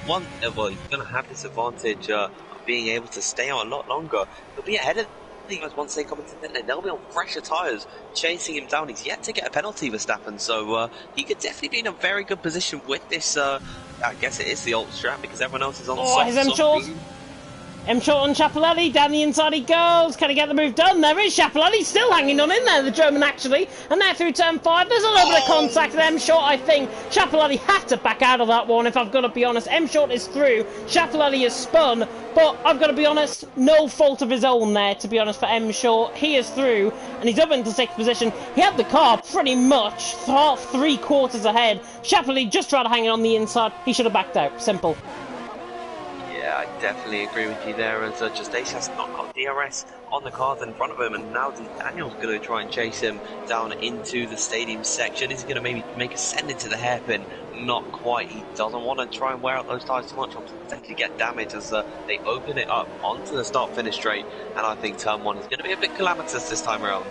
Speaker 2: well, he's going to have this advantage of being able to stay on a lot longer. He'll be ahead of the guys once they come into the pit. They'll be on fresher tyres, chasing him down. He's yet to get a penalty, Verstappen, so he could definitely be in a very good position with this. I guess it is the old strap because everyone else is on soft.
Speaker 1: M Short on Chapelele, down the inside he goes. Can he get the move done? There is Chapelele still hanging on in there, the German actually. And now through turn 5, there's a little bit of contact with M Short, I think. Chapelele had to back out of that one, if I've got to be honest. M Short is through, Chapelele is spun, but I've got to be honest, no fault of his own there, to be honest, for M Short. He is through, and he's up into 6th position. He had the car pretty much 3/4 ahead. Chapelele just tried to hang it on the inside. He should have backed out. Simple.
Speaker 2: Yeah, I definitely agree with you there, as Justice has not got DRS on the cars in front of him, and now Daniel's going to try and chase him down into the stadium section. Is he going to maybe make a send into the hairpin? Not quite. He doesn't want to try and wear out those tyres too much, potentially get damage as they open it up onto the start-finish straight, and I think turn 1 is going to be a bit calamitous this time around.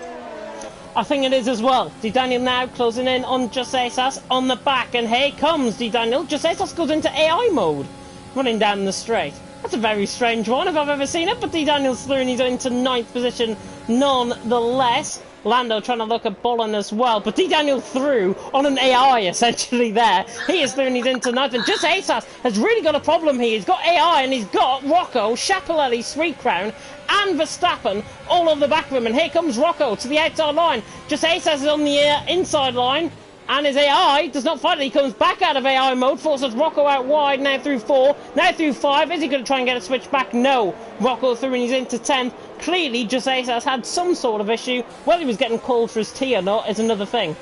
Speaker 1: I think it is as well. Daniel now closing in on Josesas on the back, and here comes Daniel. Josesas goes into AI mode, running down the straight. That's a very strange one if I've ever seen it, but Daniel's through and he's into 9th position nonetheless. Lando trying to look at Bolland as well, but Daniel through on an AI essentially there. He is through and he's into 9th, and Josesas has really got a problem here. He's got AI and he's got Rocco, Chapelele, Sweet Crown and Verstappen all over the back of him, and here comes Rocco to the outside line. Josesas is on the inside line. And his AI does not fight it. He comes back out of AI mode, forces Rocco out wide, now through 4, now through 5. Is he going to try and get a switch back? No. Rocco through and he's into 10th. Clearly, Jose has had some sort of issue. Whether he was getting called for his T or not is another thing.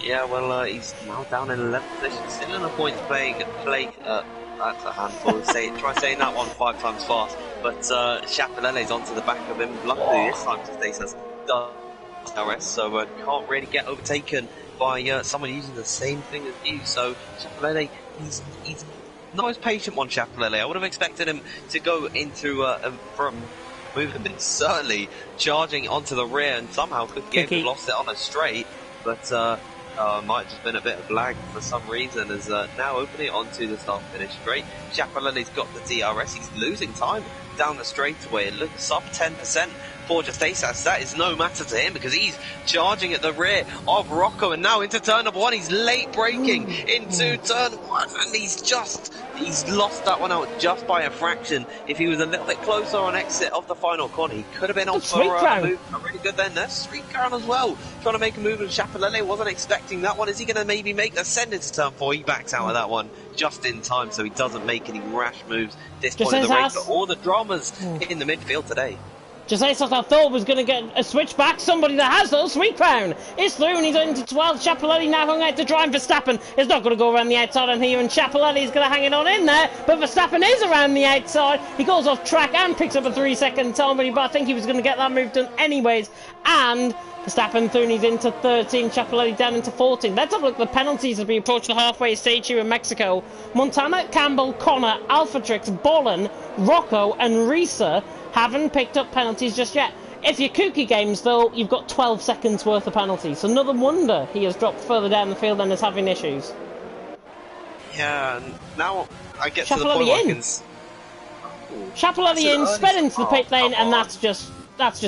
Speaker 2: Yeah, well, he's now down in 11th position, still in a points play. That's a handful. Try saying that one 5 times fast. But Chapelele's onto the back of him. Luckily, this time, Jose has done DRS, so can't really get overtaken by someone using the same thing as you. So Chapelele, he's not as patient one, Chapelele. I would have expected him to go into from movement, certainly charging onto the rear, and somehow could have lost it on a straight, but might have just been a bit of lag for some reason, as now opening it onto the start finish straight. Chapelele's got the DRS, he's losing time down the straightaway. It looks sub 10% for Justasas. That is no matter to him because he's charging at the rear of Rocco, and now into turn number 1. He's late braking into turn 1, and he's lost that one out just by a fraction. If he was a little bit closer on exit of the final corner, he could have been on for a move. Really good then. There's Street Crown as well, trying to make a move, and Chapelele wasn't expecting that one. Is he going to maybe make the send into turn 4? He backs out of that one just in time, so he doesn't make any rash moves this point of the race. But all the dramas in the midfield today.
Speaker 1: Jacesas, I thought, was going to get a switch back. Somebody that has those. Sweet Crown is through and he's into 12. Schiaparelli now hung out to try, and Verstappen is not going to go around the outside on here, and Schiaparelli is going to hang it on in there, but Verstappen is around the outside. He goes off track and picks up a 3-second time, but I think he was going to get that move done anyways, and Verstappen through and he's into 13, Schiaparelli down into 14. Let's have a look at the penalties as we approach the halfway stage here in Mexico. Montana, Campbell, Connor, Alphatrix, Bolin, Rocco and Risa haven't picked up penalties just yet. If you're Kooky Games, though, you've got 12 seconds worth of penalties. So no wonder he has dropped further down the field and is having issues.
Speaker 2: Yeah, now I get to the point where I can...
Speaker 1: Schiaparelli in, sped into the pit lane, and that's just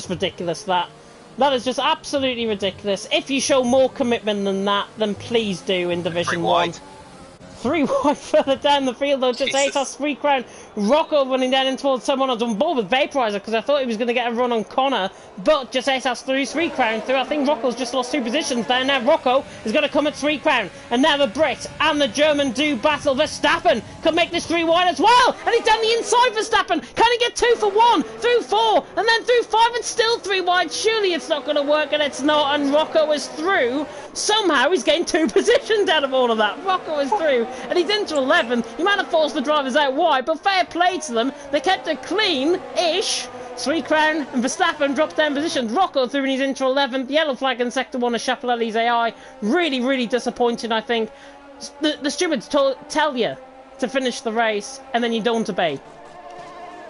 Speaker 1: ridiculous, that is just absolutely ridiculous. If you show more commitment than that, then please do in Division 1. 3 wide further down the field though, just Atos Sweet Crown. Rocco running down in towards someone. I was on board with Vaporizer because I thought he was going to get a run on Connor, but just Atos through Sweet Crown through. I think Rocco's just lost 2 positions there. Now Rocco is going to come at Sweet Crown, and now the Brit and the German do battle. Verstappen can make this 3 wide as well, and he's down the inside. Verstappen, can he get 2 for 1 through 4 and then through 5 and still 3 wide? Surely it's not going to work, and it's not, and Rocco is through. Somehow he's gained 2 positions out of all of that. Rocco is through and he's into 11. He might have forced the drivers out wide, but fair play to them. They kept it clean-ish. Sweet Crown and Verstappen dropped down positions. Rocco through and he's into 11th. Yellow flag in Sector 1 of Schiaparelli's AI. Really, really disappointing, I think. The stewards tell you to finish the race and then you don't obey.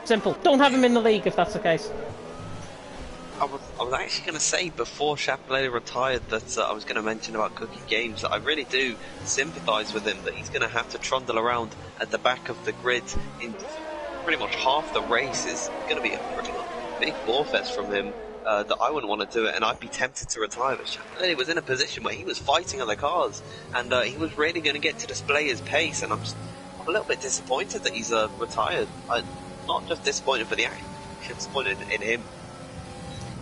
Speaker 1: Simple. Don't have him in the league if that's the case.
Speaker 2: I was actually going to say before Schiaparelli retired that I was going to mention about Kooky Games that I really do sympathise with him, that he's going to have to trundle around at the back of the grid in pretty much half the race. Is going to be a pretty big warfest from him that I wouldn't want to do it, and I'd be tempted to retire. But Schiaparelli was in a position where he was fighting other cars and he was really going to get to display his pace, and I'm a little bit disappointed that he's retired. I'm not just disappointed for the action, I'm disappointed in him.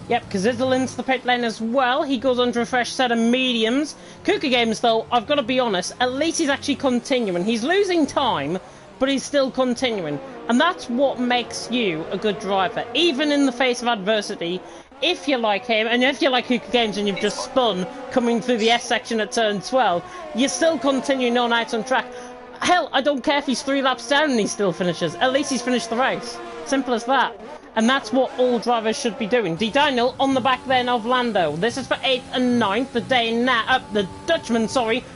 Speaker 1: Yep, Kazizel into the pit lane as well. He goes under a fresh set of mediums. Kooky Games, though, I've got to be honest, at least he's actually continuing. He's losing time, but he's still continuing. And that's what makes you a good driver. Even in the face of adversity, if you like him, and if you like Kooky Games and you've just spun coming through the S section at turn 12, you're still continuing on out on track. Hell, I don't care if he's 3 laps down and he still finishes. At least he's finished the race. Simple as that. And that's what all drivers should be doing. D. Daniel on the back then of Lando. This is for 8th and 9th. The Dutchman,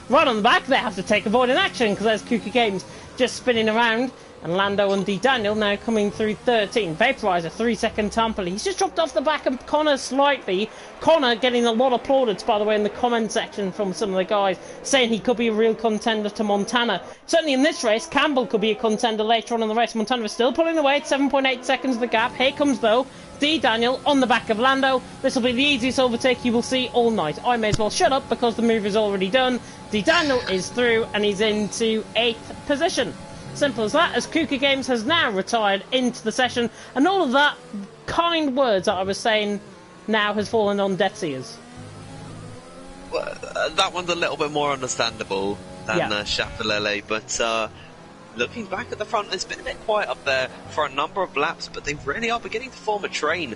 Speaker 1: right on the back. They have to take avoiding action because there's Kooky Games just spinning around. And Lando and D. Daniel now coming through 13. Vaporizer, 3-second tamper. He's just dropped off the back of Connor slightly. Connor getting a lot of plaudits, by the way, in the comment section from some of the guys, saying he could be a real contender to Montana. Certainly in this race, Campbell could be a contender later on in the race. Montana is still pulling away at 7.8 seconds of the gap. Here comes, though, D. Daniel on the back of Lando. This will be the easiest overtake you will see all night. I may as well shut up because the move is already done. D. Daniel is through and he's into 8th position. Simple as that, as Kooky Games has now retired into the session, and all of that kind words that I was saying now has fallen on deaf ears.
Speaker 2: Well, that one's a little bit more understandable than Schiaparelli, but looking back at the front, it's been a bit quiet up there for a number of laps, but they really are beginning to form a train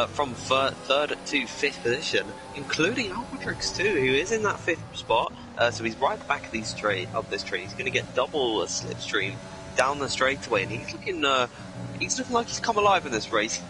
Speaker 2: from 3rd to 5th position, including Alpatrix too, who is in that 5th spot. So he's right at the back of this train. He's going to get double slipstream down the straightaway, and he's looking like he's come alive in this race.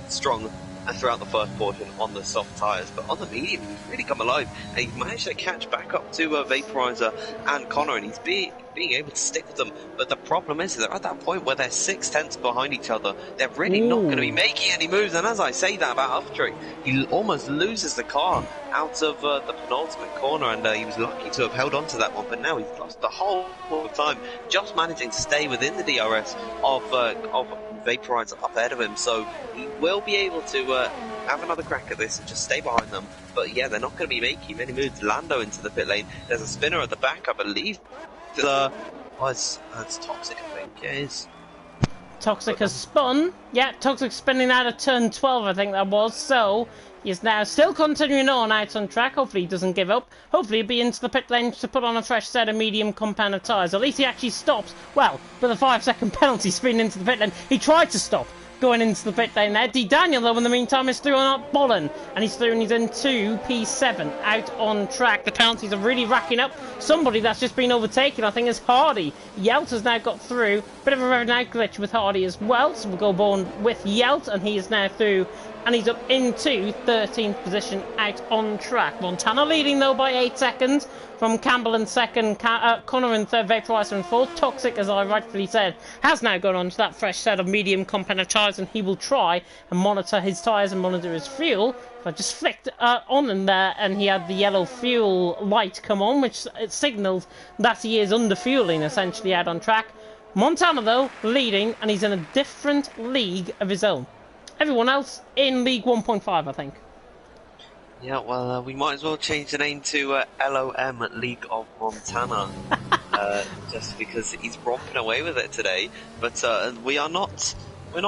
Speaker 2: Strong throughout the first portion on the soft tyres, but on the medium he's really come alive, and he's managed to catch back up to Vaporizer and Connor, and he's being able to stick with them. But the problem is they're at that point where they're 6/10 behind each other. They're really not going to be making any moves, and as I say that about Alphatrix, he almost loses the car out of the penultimate corner, and he was lucky to have held on to that one, but now he's lost the whole time, just managing to stay within the DRS of Vaporizer up ahead of him, so he will be able to have another crack at this and just stay behind them. But yeah, they're not going to be making many moves. Lando into the pit lane. There's a spinner at the back, I believe. That's Toxic, I think. Yeah, it is.
Speaker 1: Toxic has spun. Yeah, Toxic spinning out of turn 12, I think that was. So he's now still continuing on out on track. Hopefully he doesn't give up. Hopefully he'll be into the pit lane to put on a fresh set of medium compound of tyres. At least he actually stops. Well, with a 5-second penalty spinning into the pit lane. He tried to stop, going into the pit lane there. D. Daniel, though, in the meantime, is through on Bolin, and he's through and he's in 2 P7 out on track. The penalties are really racking up. Somebody that's just been overtaken, I think, is Hardy. Yelt has now got through. Bit of a rev out glitch with Hardy as well, so we'll go born with Yelt, and he is now through, and he's up into 13th position out on track. Montana leading, though, by 8 seconds from Campbell in second, Connor in third, Vaporizer in fourth. Toxic, as I rightfully said, has now gone on to that fresh set of medium compound tyres, and he will try and monitor his tyres and monitor his fuel. I just flicked on in there, and he had the yellow fuel light come on, which it signals that he is under fueling, essentially, out on track. Montana, though, leading, and he's in a different league of his own. Everyone else in League 1.5, I think.
Speaker 2: Yeah, well, we might as well change the name to LOM, League of Montana, just because he's romping away with it today. But we're not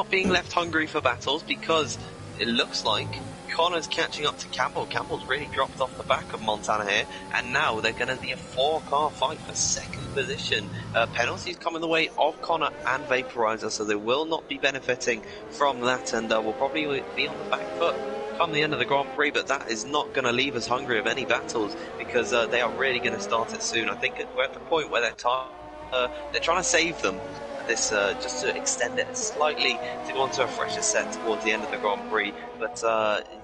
Speaker 2: being left hungry for battles, because it looks like Connor's catching up to Campbell. Campbell's really dropped off the back of Montana here, and now they're going to be a 4-car fight for second position. Penalties coming the way of Connor and Vaporizer, so they will not be benefiting from that, and will probably be on the back foot come the end of the Grand Prix, but that is not going to leave us hungry of any battles, because they are really going to start it soon. I think we're at the point where they're trying to save them. This just to extend it slightly to go on to a fresher set towards the end of the Grand Prix, but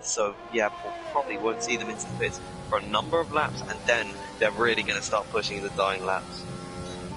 Speaker 2: so yeah, probably won't see them into the pits for a number of laps, and then they're really going to start pushing the dying laps.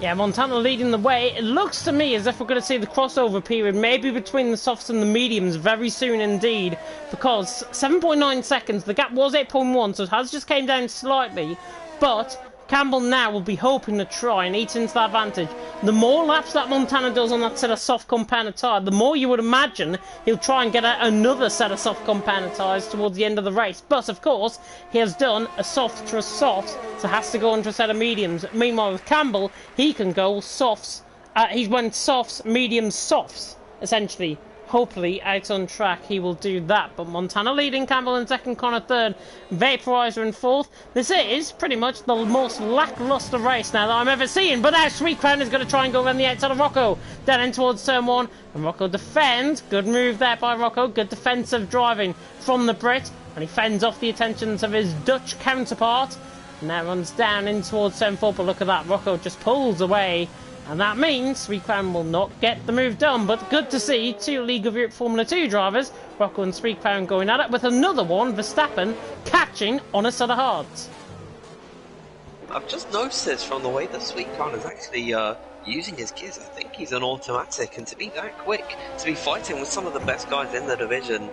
Speaker 1: Yeah, Montana leading the way. It looks to me as if we're going to see the crossover period, maybe between the softs and the mediums, very soon indeed, because 7.9 seconds, the gap was 8.1, so it has just came down slightly, but Campbell now will be hoping to try and eat into that advantage. The more laps that Montana does on that set of soft compounded tyre, the more you would imagine he'll try and get out another set of soft compounded tyres towards the end of the race. But, of course, he has done a soft to a soft, so has to go into a set of mediums. Meanwhile, with Campbell, he can go softs. He's went softs, mediums, softs, essentially. Hopefully, out on track, he will do that. But Montana leading, Campbell in second, Connor third, Vaporizer in fourth. This is pretty much the most lackluster race now that I'm ever seeing. But now Sweet Crown is going to try and go around the outside of Rocco. Down in towards turn one. And Rocco defends. Good move there by Rocco. Good defensive driving from the Brit. And he fends off the attentions of his Dutch counterpart. And now runs down in towards turn four. But look at that. Rocco just pulls away. And that means Sweet Crown will not get the move done, but good to see 2 League of Europe Formula 2 drivers, Rocco and Sweet Crown, going at it, with another one, Verstappen, catching on a set of hards.
Speaker 2: I've just noticed this from the way that Sweet Crown is actually using his gears. I think he's an automatic, and to be that quick, to be fighting with some of the best guys in the division,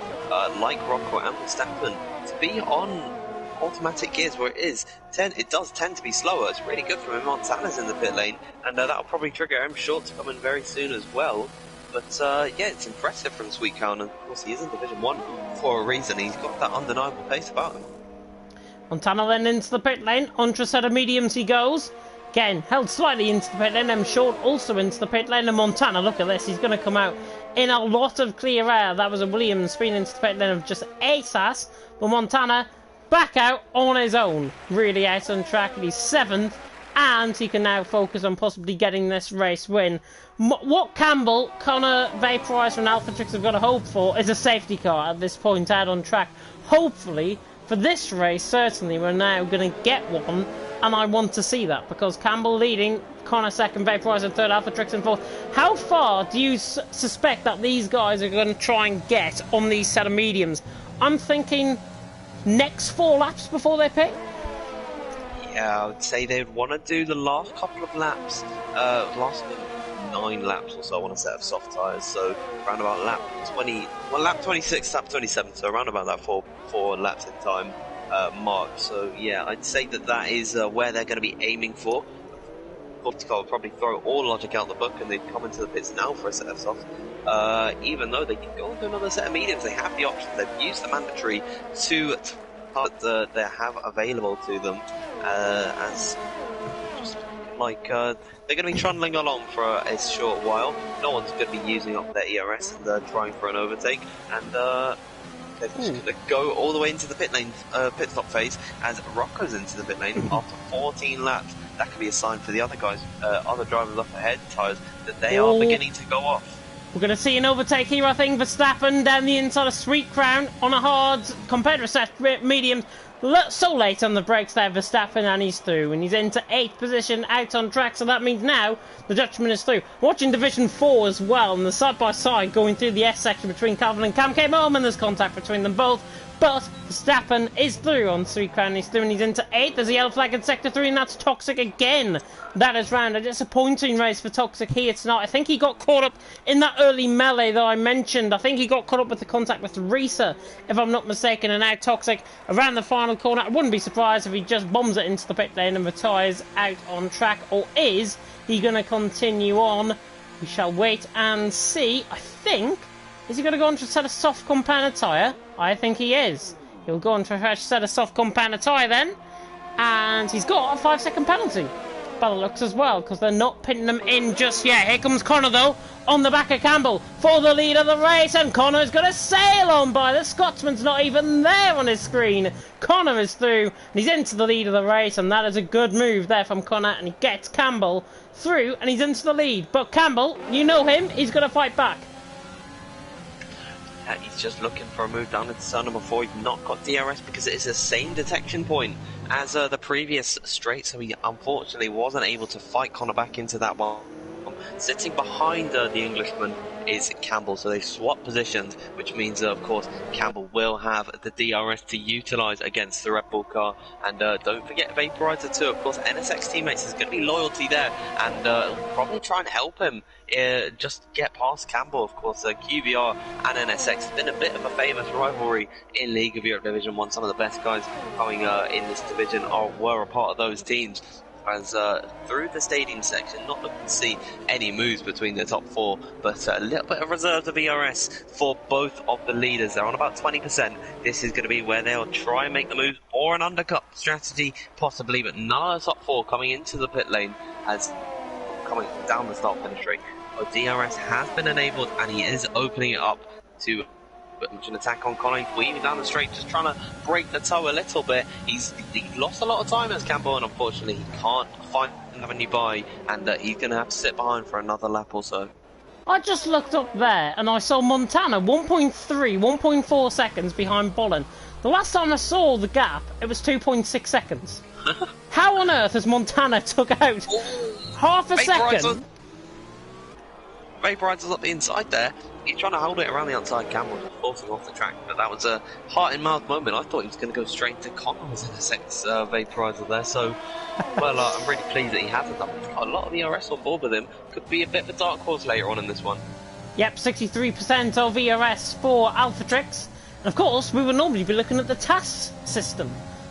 Speaker 2: like Rocco and Verstappen, to be on automatic gears where it does tend to be slower. It's really good for him. Montana's in the pit lane, and that'll probably trigger M Short to come in very soon as well. But yeah, it's impressive from Sweet Crown, and of course he is in Division 1 for a reason. He's got that undeniable pace about him.
Speaker 1: Montana then into the pit lane, onto a set of mediums he goes. Again, held slightly into the pit lane, M Short also into the pit lane, and Montana, look at this, he's going to come out in a lot of clear air. That was a Williams spin into the pit lane of just ASAS, but Montana back out on his own, really out on track. He's 7th, and he can now focus on possibly getting this race win. What Campbell, Connor, Vaporizer and Alphatrix have got to hope for is a safety car at this point out on track. Hopefully, for this race, certainly, we're now going to get one, and I want to see that, because Campbell leading, Connor second, Vaporizer third, Alphatrix in fourth. How far do you suspect that these guys are going to try and get on these set of mediums? I'm thinking next 4 laps before they pit?
Speaker 2: Yeah, I would say they'd want to do the last couple of laps, last 9 laps or so on a set of soft tyres, so around about lap 20, well, lap 26, lap 27, so around about that 4 laps in time mark. So yeah, I'd say that is where they're going to be aiming for. Cortical will probably throw all logic out the book, and they'd come into the pits now for a set of softs. Even though they can go into another set of mediums, they have the option. They've used the mandatory to that they have available to them, as just like they're going to be trundling along for a short while. No one's going to be using up their ERS and trying for an overtake, and they're just going to go all the way into the pit lane, pit stop phase, as Rocco's into the pit lane after 14 laps. That could be a sign for the other guys, other drivers up ahead, tyres, that they are beginning to go off.
Speaker 1: We're going to see an overtake here, I think. Verstappen down the inside of Sweet Crown on a hard compared to set medium. So late on the brakes there, Verstappen, and he's through. And he's into 8th position out on track, so that means now the Dutchman is through. Watching Division 4 as well, and the side-by-side going through the S section between Calvin and Cam came home, and there's contact between them both. But Verstappen is through on Sweet Crown. He's through and he's into 8th. There's a yellow flag in Sector 3, and that's Toxic again. That is round. A disappointing race for Toxic here tonight. I think he got caught up in that early melee that I mentioned. I think he got caught up with the contact with Risa, if I'm not mistaken. And now Toxic around the final corner. I wouldn't be surprised if he just bombs it into the pit lane and retires out on track. Or is he going to continue on? We shall wait and see. I think... Is he going to go on to a set of soft compound tyre? I think he is. He'll go on to a fresh set of soft compound tyre then. And he's got a 5-second penalty. By the looks as well, because they're not pitting them in just yet. Here comes Connor, though, on the back of Campbell for the lead of the race. And Connor's going to sail on by. The Scotsman's not even there on his screen. Connor is through, and he's into the lead of the race. And that is a good move there from Connor. And he gets Campbell through, and he's into the lead. But Campbell, you know him, he's going to fight back.
Speaker 2: He's just looking for a move down into turn number 4. He's not got DRS because it is the same detection point as the previous straight, so he unfortunately wasn't able to fight Connor back into that one. Sitting behind the Englishman is Campbell, so they swap positions, which means of course Campbell will have the DRS to utilise against the Red Bull car. And don't forget Vaporizer too. Of course, NSX teammates, there's going to be loyalty there, and probably try and help him just get past Campbell. Of course, QVR and NSX have been a bit of a famous rivalry in League of Europe Division 1. Some of the best guys coming in this division were a part of those teams. As through the stadium section, not looking to see any moves between the top 4, but a little bit of reserve of ERS for both of the leaders. They're on about 20%. This is going to be where they'll try and make the move, or an undercut strategy possibly, but none of the top 4 coming into the pit lane as coming down the start finish straight. DRS has been enabled, and he is opening it up to an attack on Connor, weaving down the straight, just trying to break the toe a little bit. He's lost a lot of time as Campbell, and unfortunately he can't find an avenue by, and he's going to have to sit behind for another lap or so.
Speaker 1: I just looked up there and I saw Montana 1.4 seconds behind Bolin. The last time I saw the gap, it was 2.6 seconds. How on earth has Montana took out half a second?
Speaker 2: Vaporizer's up the inside there. He's trying to hold it around the outside. Campbell just forcing off the track, but that was a heart-in-mouth moment. I thought he was going to go straight to Connor's NSX Vaporizer there, so well, I'm really pleased that he hasn't done. He's got a lot of ERS on board with him. Could be a bit of a dark horse later on in this one.
Speaker 1: Yep, 63% of ERS for Alphatrix. And of course, we would normally be looking at the TAS system.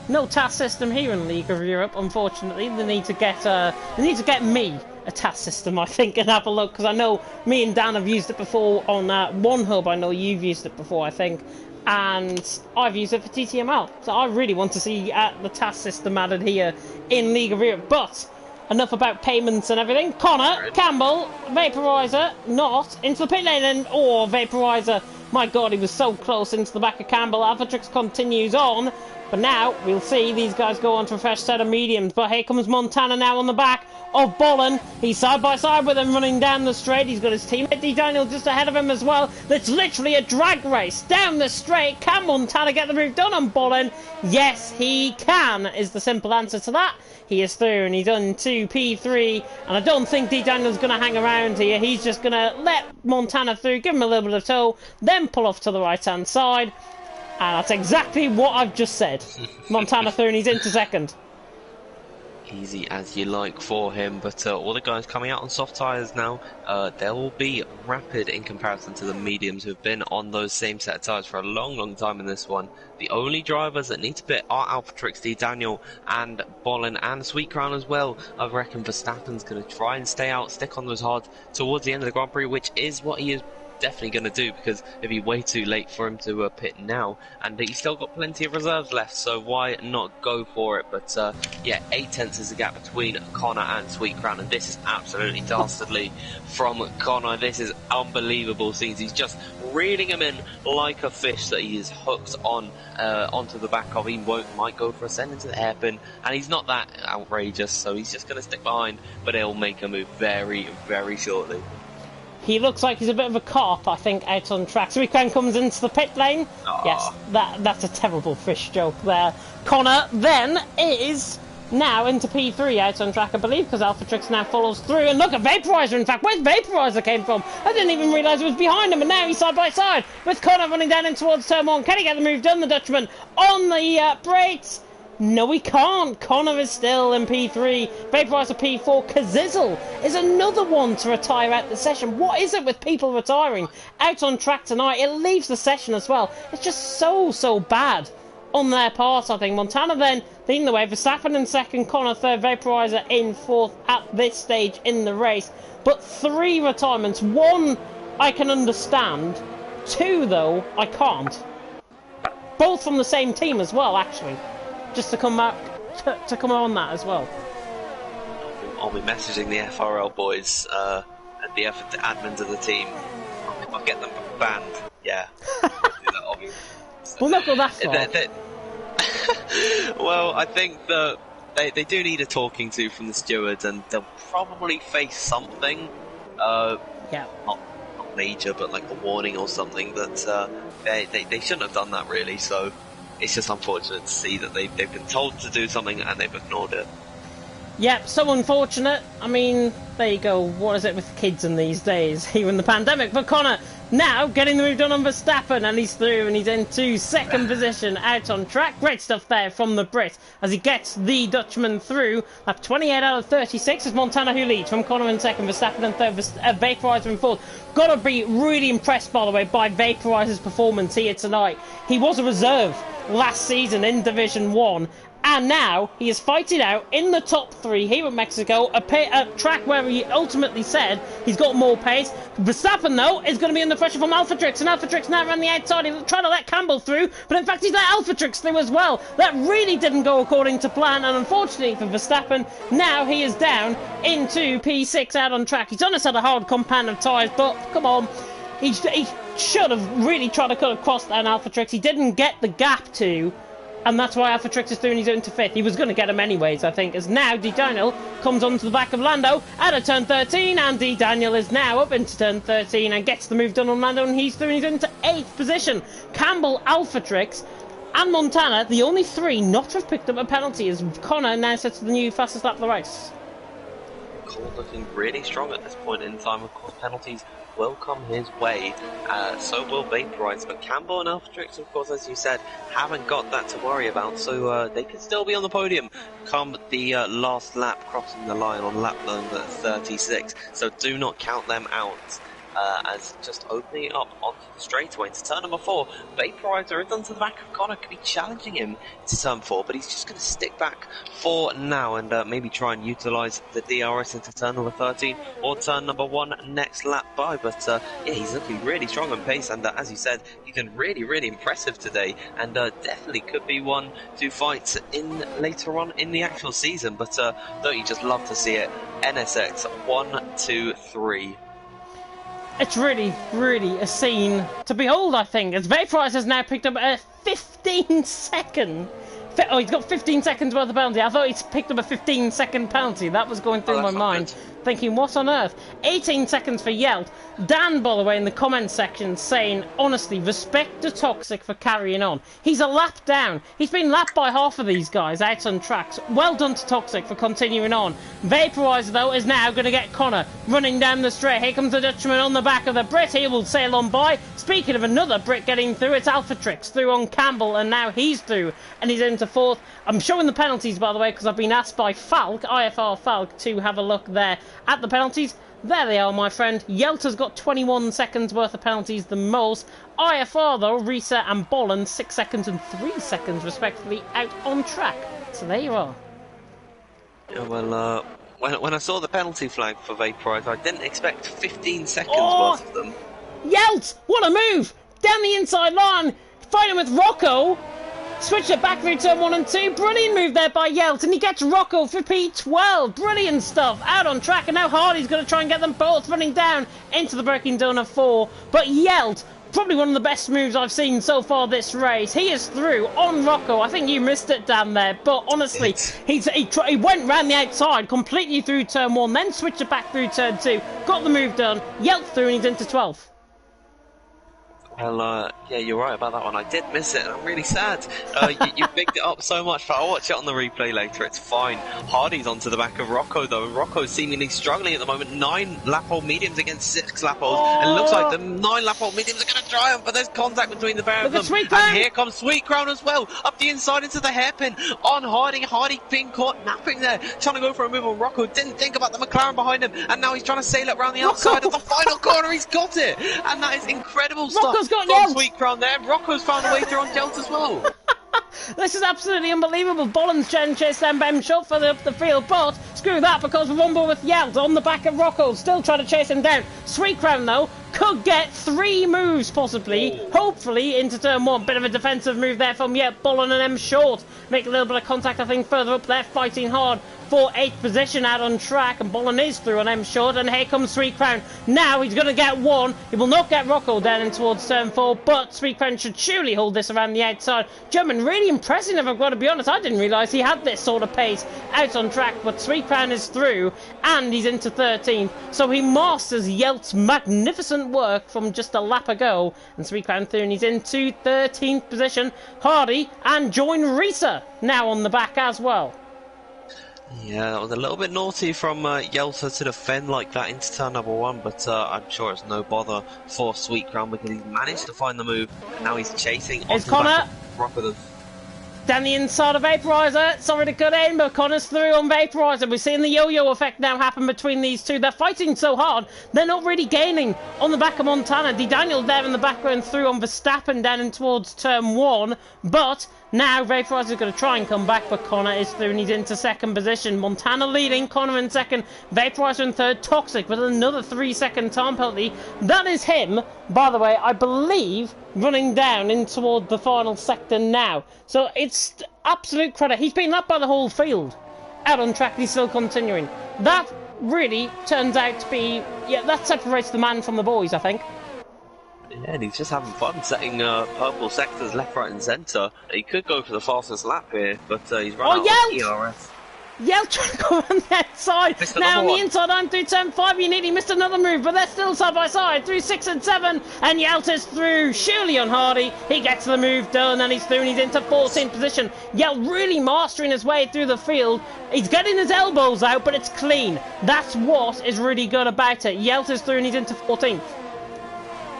Speaker 1: No TAS system here in League of Europe, unfortunately. They need to get me a TAS system, I think, and have a look, because I know me and Dan have used it before on One Hub. I know you've used it before, I think, and I've used it for TTML. So I really want to see the TAS system added here in League of Europe. But enough about payments and everything. Connor, Campbell, Vaporizer, not into the pit lane, and Vaporizer. My God, he was so close into the back of Campbell. Alphatrix continues on. But now, we'll see these guys go on to a fresh set of mediums. But here comes Montana now on the back of Bolin. He's side by side with him running down the straight. He's got his teammate D. Daniel just ahead of him as well. It's literally a drag race down the straight. Can Montana get the move done on Bolin? Yes, he can, is the simple answer to that. He is through, and he's done 2 P3. And I don't think D. Daniel's going to hang around here. He's just going to let Montana through, give him a little bit of tow, then pull off to the right-hand side. And that's exactly what I've just said. Montana through, and he's into second.
Speaker 2: Easy as you like for him, but all the guys coming out on soft tyres now, they will be rapid in comparison to the mediums who've been on those same set of tyres for a long time in this one. The only drivers that need to pit are Alphatrix, D. Daniel, and Bolin, and Sweet Crown as well. I reckon Verstappen's going to try and stay out, stick on those hard towards the end of the Grand Prix, which is what he is definitely going to do, because it'd be way too late for him to pit now, and he's still got plenty of reserves left, so why not go for it? But yeah, 8 tenths is the gap between Connor and Sweet Crown, and this is absolutely dastardly from Connor. This is unbelievable scenes. He's just reeling him in like a fish that he is hooked on onto the back of. He might go for a send into the hairpin, and he's not that outrageous, so he's just going to stick behind, but he'll make a move very shortly.
Speaker 1: He looks like he's a bit of a cop, I think, out on track. So he comes into the pit lane.
Speaker 2: Aww.
Speaker 1: Yes, that's a terrible fish joke there. Connor then is now into P3 out on track, I believe, because Alphatrix now follows through. And look at Vaporizer, in fact. Where's Vaporizer came from? I didn't even realise it was behind him, and now he's side by side with Connor running down in towards turn 1. Can he get the move done, the Dutchman, on the brakes? No, he can't. Connor is still in P3. Vaporizer P4. Kazizzle is another one to retire out the session. What is it with people retiring out on track tonight? It leaves the session as well. It's just so bad on their part, I think. Montana then leading the way. Verstappen in second. Connor third. Vaporizer in fourth at this stage in the race. But 3 retirements. 1 I can understand. 2, though, I can't. Both from the same team as well, actually. Just to come back to come on that as well.
Speaker 2: I'll be messaging the FRL boys and the admins of the team. I'll get them banned. Yeah.
Speaker 1: We'll not go that far.
Speaker 2: Well, I think that they do need a talking to from the stewards, and they'll probably face something.
Speaker 1: Yeah.
Speaker 2: Not major, but like a warning or something. That they shouldn't have done that, really. So. It's just unfortunate to see that they've been told to do something and they've ignored it.
Speaker 1: Yep, so unfortunate. I mean, there you go. What is it with kids in these days, even the pandemic? But Connor now getting the move done on Verstappen, and he's through, and he's into second position out on track. Great stuff there from the Brit as he gets the Dutchman through. Lap 28 out of 36 is Montana who leads from Connor in second, Verstappen in third, Vaporizer in fourth. Gotta be really impressed, by the way, by Vaporizer's performance here tonight. He was a reserve last season in Division 1, and now he is fighting out in the top 3 here at Mexico, a track where he ultimately said he's got more pace. Verstappen, though, is going to be under pressure from Alphatrix, and Alphatrix now around the outside. He's trying to let Campbell through, but in fact he's let Alphatrix through as well. That really didn't go according to plan, and unfortunately for Verstappen, now he is down into P6 out on track. He's honest had a hard compound of tyres, but come on, he should have really tried to cut across down Alphatrix. He didn't get the gap to, and that's why Alphatrix is doing his own to 5th. He was going to get him anyways, I think, as now D. Daniel comes onto the back of Lando out of turn 13, and D. Daniel is now up into turn 13 and gets the move done on Lando, and he's through, and he's into 8th position. Campbell, Alphatrix, and Montana, the only 3 not to have picked up a penalty, as Connor now sets the new fastest lap of the race.
Speaker 2: Connor looking really strong at this point in time. Of course, penalties will come his way, so will Vaporize, but Campbell and Alphatrix, of course, as you said, haven't got that to worry about, so they can still be on the podium come the last lap, crossing the line on lap number 36, so do not count them out. As just opening up onto the straightaway into turn number 4, Vaporizer is onto the back of Connor, could be challenging him to turn 4, but he's just going to stick back for now and maybe try and utilise the DRS into turn number 13 or turn number 1 next lap by. But yeah, he's looking really strong on pace, and as you said, he's been really impressive today, and definitely could be one to fight in later on in the actual season. But don't you just love to see it? NSX 1, 2, 3.
Speaker 1: It's really a scene to behold, I think, as Vaporizer has now picked up a 15-second... Oh, he's got 15 seconds worth of penalty. I thought he'd picked up a 15-second penalty. That was going through my mind. Thinking, what on earth? 18 seconds for Yelt. Dan, by the way, in the comments section saying, honestly, respect to Toxic for carrying on. He's a lap down. He's been lapped by half of these guys out on tracks. Well done to Toxic for continuing on. Vaporizer, though, is now going to get Connor running down the straight. Here comes the Dutchman on the back of the Brit. He will sail on by. Speaking of another Brit getting through, it's Alphatrix through on Campbell, and now he's through, and he's into 4th. I'm showing the penalties, by the way, because I've been asked by Falk, IFR Falk, to have a look there at the penalties. There they are, my friend. Yelta's got 21 seconds worth of penalties, the most. IFR, though, Risa and Bolland, 6 seconds and 3 seconds, respectively, out on track. So there you are.
Speaker 2: Yeah, well, when I saw the penalty flag for Vaporize, I didn't expect 15 seconds worth of them.
Speaker 1: Yelt! What a move! Down the inside line, fighting with Rocco. Switch it back through turn 1 and 2. Brilliant move there by Yelt, and he gets Rocco for P12. Brilliant stuff. Out on track, and now Hardy's going to try and get them both running down into the braking zone of 4. But Yelt Probably one of the best moves I've seen so far this race. He is through on Rocco. I think you missed it, Dan, there. But honestly, he went round the outside, completely through turn 1, then switched it back through turn 2, got the move done, yelped through, and he's into 12th.
Speaker 2: Well, yeah, you're right about that one. I did miss it, and I'm really sad. You bigged it up so much, but I'll watch it on the replay later. It's fine. Hardy's onto the back of Rocco, though. Rocco's seemingly struggling at the moment. 9 lap-hold mediums against 6 lap-holds. And it looks like the 9 lap-hold mediums are going to triumph, but there's contact between the pair of them. And here comes Sweet Crown as well. Up the inside into the hairpin on Hardy. Hardy being caught napping there, trying to go for a move on Rocco. Didn't think about the McLaren behind him, and now he's trying to sail it around the outside of the final corner. He's got it, and that is incredible stuff.
Speaker 1: Got
Speaker 2: from Sweet Crown there. Rocco's found a way through on Yelt as well.
Speaker 1: This is absolutely unbelievable. Bollins trying to chase them Ben shot further up the field, but screw that because we're on board with Yelt on the back of Rocco, still trying to chase him down. Sweet Crown though could get 3 moves possibly, hopefully into turn 1. Bit of a defensive move there from Yelt. Bollin and M short make a little bit of contact, I think, further up there, fighting hard for 8th position out on track, and Bollin is through on M short, and here comes Sweet Crown. Now he's going to get 1. He will not get Rocco down in towards turn 4, but Sweet Crown should surely hold this around the outside. German really impressive, if I've got to be honest. I didn't realise he had this sort of pace out on track, but Sweet Crown is through, and he's into 13th, so he masters Yelt's magnificent work from just a lap ago, and Sweet Crown through, and he's into 13th position. Hardy and Join Risa now on the back as well.
Speaker 2: Yeah, that was a little bit naughty from Yelta to defend like that into turn number 1, but I'm sure it's no bother for Sweet Crown because he's managed to find the move, and now he's chasing onto the back of Rocco.
Speaker 1: Down the inside of Vaporizer. Sorry to cut in, but Connor's through on Vaporizer. We're seeing the yo-yo effect now happen between these two. They're fighting so hard, they're not really gaining on the back of Montana. D. Daniel there in the background through on Verstappen down in towards turn 1, but now Vaporizer's going to try and come back, but Connor is through and he's into 2nd position. Montana leading, Connor in 2nd, Vaporizer in 3rd, Toxic with another 3-second time penalty. That is him, by the way, I believe, running down in toward the final sector now. So it's absolute credit. He's been up by the whole field. Out on track, he's still continuing. That really turns out to be, yeah, that separates the man from the boys, I think.
Speaker 2: Yeah, and he's just having fun setting purple sectors left, right and centre. He could go for the fastest lap here, but he's run out of ERS.
Speaker 1: Yelt trying to go on the outside. Now on the inside, I'm through turn 5. He nearly missed another move, but they're still side by side through 6 and 7. And Yelt is through. Surely on Hardy. He gets the move done and he's through and he's into 14th position. Yelt really mastering his way through the field. He's getting his elbows out, but it's clean. That's what is really good about it. Yelt is through and he's into 14th.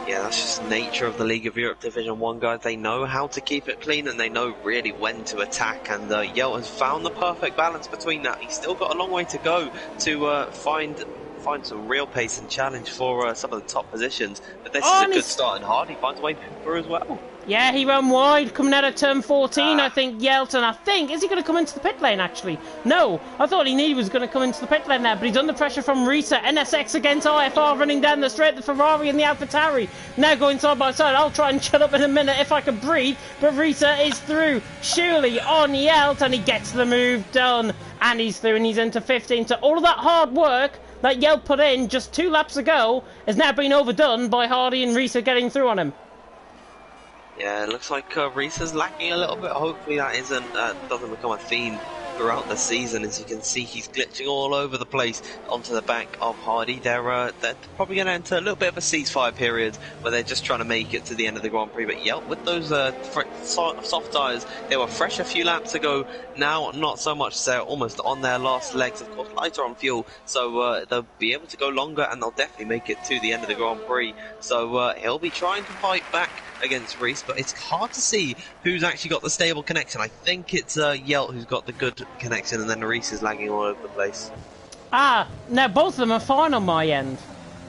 Speaker 2: Yeah, that's just the nature of the League of Europe Division 1 guys. They know how to keep it clean and they know really when to attack, and Yelt has found the perfect balance between that. He's still got a long way to go to find some real pace and challenge for some of the top positions, but this is a good start, and Hardy finds a way through as well. Yeah,
Speaker 1: he ran wide coming out of turn 14, I think, Yelton. I think, is he going to come into the pit lane, actually? No, I thought he was going to come into the pit lane there, but he's under pressure from Risa. NSX against IFR running down the straight, the Ferrari and the AlphaTauri now going side by side. I'll try and shut up in a minute if I can breathe, but Risa is through. Surely on Yelt, and he gets the move done, and he's through, and he's into 15. So all of that hard work that Yelt put in just 2 laps ago has now been overdone by Hardy and Risa getting through on him.
Speaker 2: Yeah, it looks like Risa's lacking a little bit. Hopefully that doesn't become a theme throughout the season. As you can see, he's glitching all over the place onto the back of Hardy. They're probably going to enter a little bit of a ceasefire period where they're just trying to make it to the end of the Grand Prix. But Yelp, with those soft tyres, they were fresh a few laps ago. Now, not so much. They're almost on their last legs. Of course, lighter on fuel, so they'll be able to go longer, and they'll definitely make it to the end of the Grand Prix. So he'll be trying to fight back against Reese, but it's hard to see who's actually got the stable connection. I think it's Yelt who's got the good connection, and then Reese is lagging all over the place.
Speaker 1: Now both of them are fine on my end.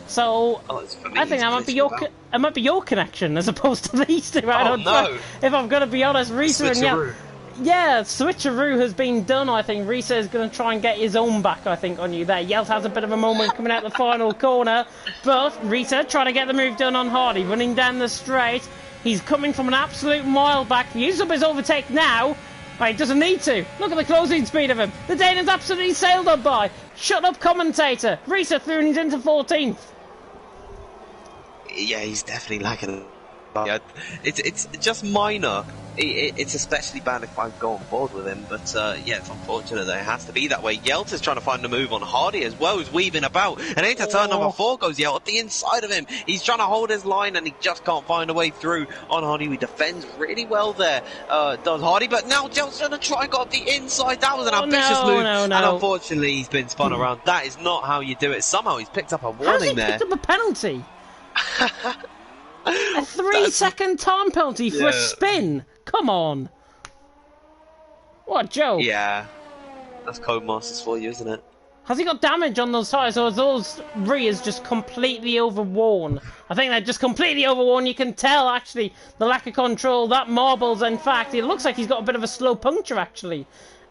Speaker 1: So I think that might be your connection as opposed to these two. If I'm going to be honest, Risa and Yelt. Yeah, switcheroo has been done, I think. Risa is going to try and get his own back, I think, on you there. Yelt has a bit of a moment coming out the final corner, but Risa trying to get the move done on Hardy, running down the straight. He's coming from an absolute mile back. He uses up his overtake now. He doesn't need to. Look at the closing speed of him. The Dane's absolutely sailed on by. Shut up, commentator. Risa through and he's into 14th.
Speaker 2: Yeah, he's definitely lagging Yeah, it's just minor. It's especially bad if I go on board with him, but yeah, it's unfortunate that it has to be that way. Yelta's trying to find a move on Hardy as well, who's weaving about, and into turn number 4 goes Yelta up the inside of him. He's trying to hold his line, and he just can't find a way through on Hardy, who defends really well there, does Hardy, but now Yelta's going to try and go up the inside. That was an ambitious move, and unfortunately he's been spun around. That is not how you do it. Somehow he's picked up a warning there.
Speaker 1: How's he picked up a penalty? A 3-second time penalty for a spin. Come on. What a joke.
Speaker 2: Yeah. That's Codemasters for you, isn't it?
Speaker 1: Has he got damage on those tires, or are those rears just completely overworn? I think they're just completely overworn. You can tell, actually, the lack of control. That marbles, in fact, it looks like he's got a bit of a slow puncture, actually.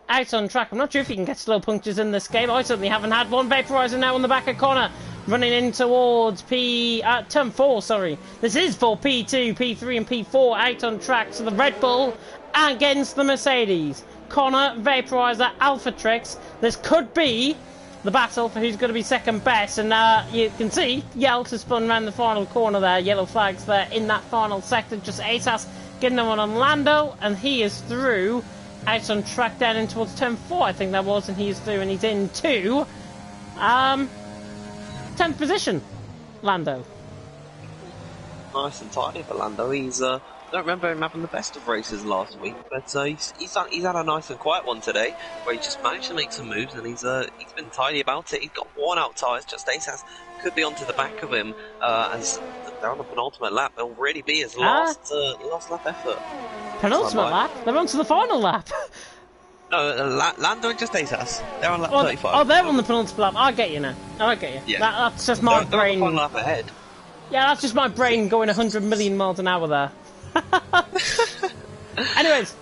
Speaker 1: Out on track. I'm not sure if you can get slow punctures in this game. I certainly haven't had one. Vaporizer now on the back of Connor. Running in towards turn 4, sorry. This is for P2, P3 and P4 out on track. So the Red Bull against the Mercedes. Connor, Vaporizer, Alphatrix. This could be the battle for who's going to be second best. And you can see Yelta spun around the final corner there. Yellow flags there in that final sector. Just ASAS getting the one on Lando. And he is through out on track down in towards turn 4, I think that was. And he is through and he's in to 10th position, Lando.
Speaker 2: Nice and tidy for Lando. He's I don't remember him having the best of races last week, but he's had a nice and quiet one today, where he just managed to make some moves, and he's been tidy about it. He's got worn out tyres. Just ASAS could be onto the back of him as they're on the penultimate lap. It'll really be his last lap effort.
Speaker 1: Penultimate lap? They're on to the final lap.
Speaker 2: No, Lando and just ASAS. They're on lap 35.
Speaker 1: Oh, they're on the penultimate lap. I get you now. I get you. Yeah. That's just my brain.
Speaker 2: They're on the final lap ahead.
Speaker 1: Yeah, that's just my brain going 100 million miles an hour there. Anyways,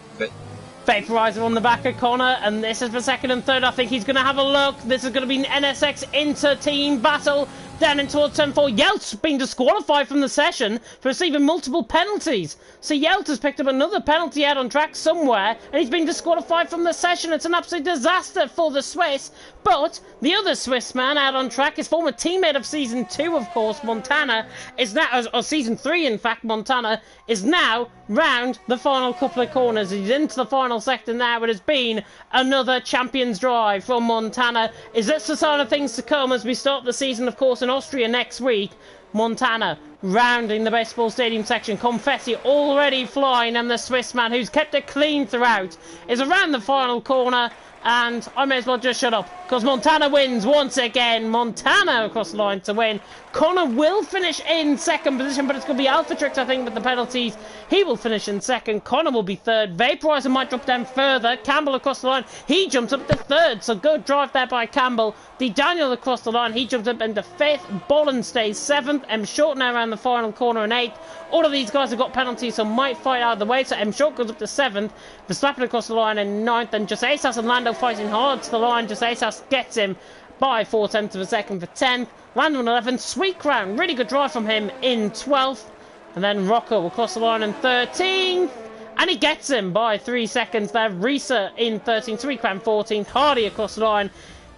Speaker 1: Vaporizer on the back of Connor, and this is for second and third. I think he's going to have a look. This is going to be an NSX inter-team battle down in towards turn 4. Yelt's been disqualified from the session for receiving multiple penalties. So Yelt has picked up another penalty out on track somewhere, and he's been disqualified from the session. It's an absolute disaster for the Swiss. But the other Swiss man out on track, his former teammate of Season 2, of course, Montana, is now, or Season 3, in fact, Montana, is now round the final couple of corners. He's into the final sector now. It has been another champion's drive from Montana. Is this the sign of things to come as we start the season, of course, in Austria next week? Montana rounding the baseball stadium section. Confetti already flying, and the Swiss man, who's kept it clean throughout, is around the final corner. And I may as well just shut up, because Montana wins once again. Montana across the line to win. Connor will finish in second position, but it's going to be Alphatrix, I think, with the penalties. He will finish in second. Connor will be third. Vaporizer might drop down further. Campbell across the line. He jumps up to third, so good drive there by Campbell. D. Daniel across the line. He jumps up into fifth. Bolland stays seventh. M. Short now around the final corner in eighth. All of these guys have got penalties, so might fight out of the way. So M. Short goes up to seventh. Verstappen across the line in ninth. And just ASAS and Lando fighting hard to the line. Just ASAS gets him by 4/10 of a second for 10th. Lando in 11th. Sweet crown. Really good drive from him in 12th. And then Rocco across the line in 13th. And he gets him by 3 seconds there. Risa in 13th. Sweet crown 14th. Hardy across the line.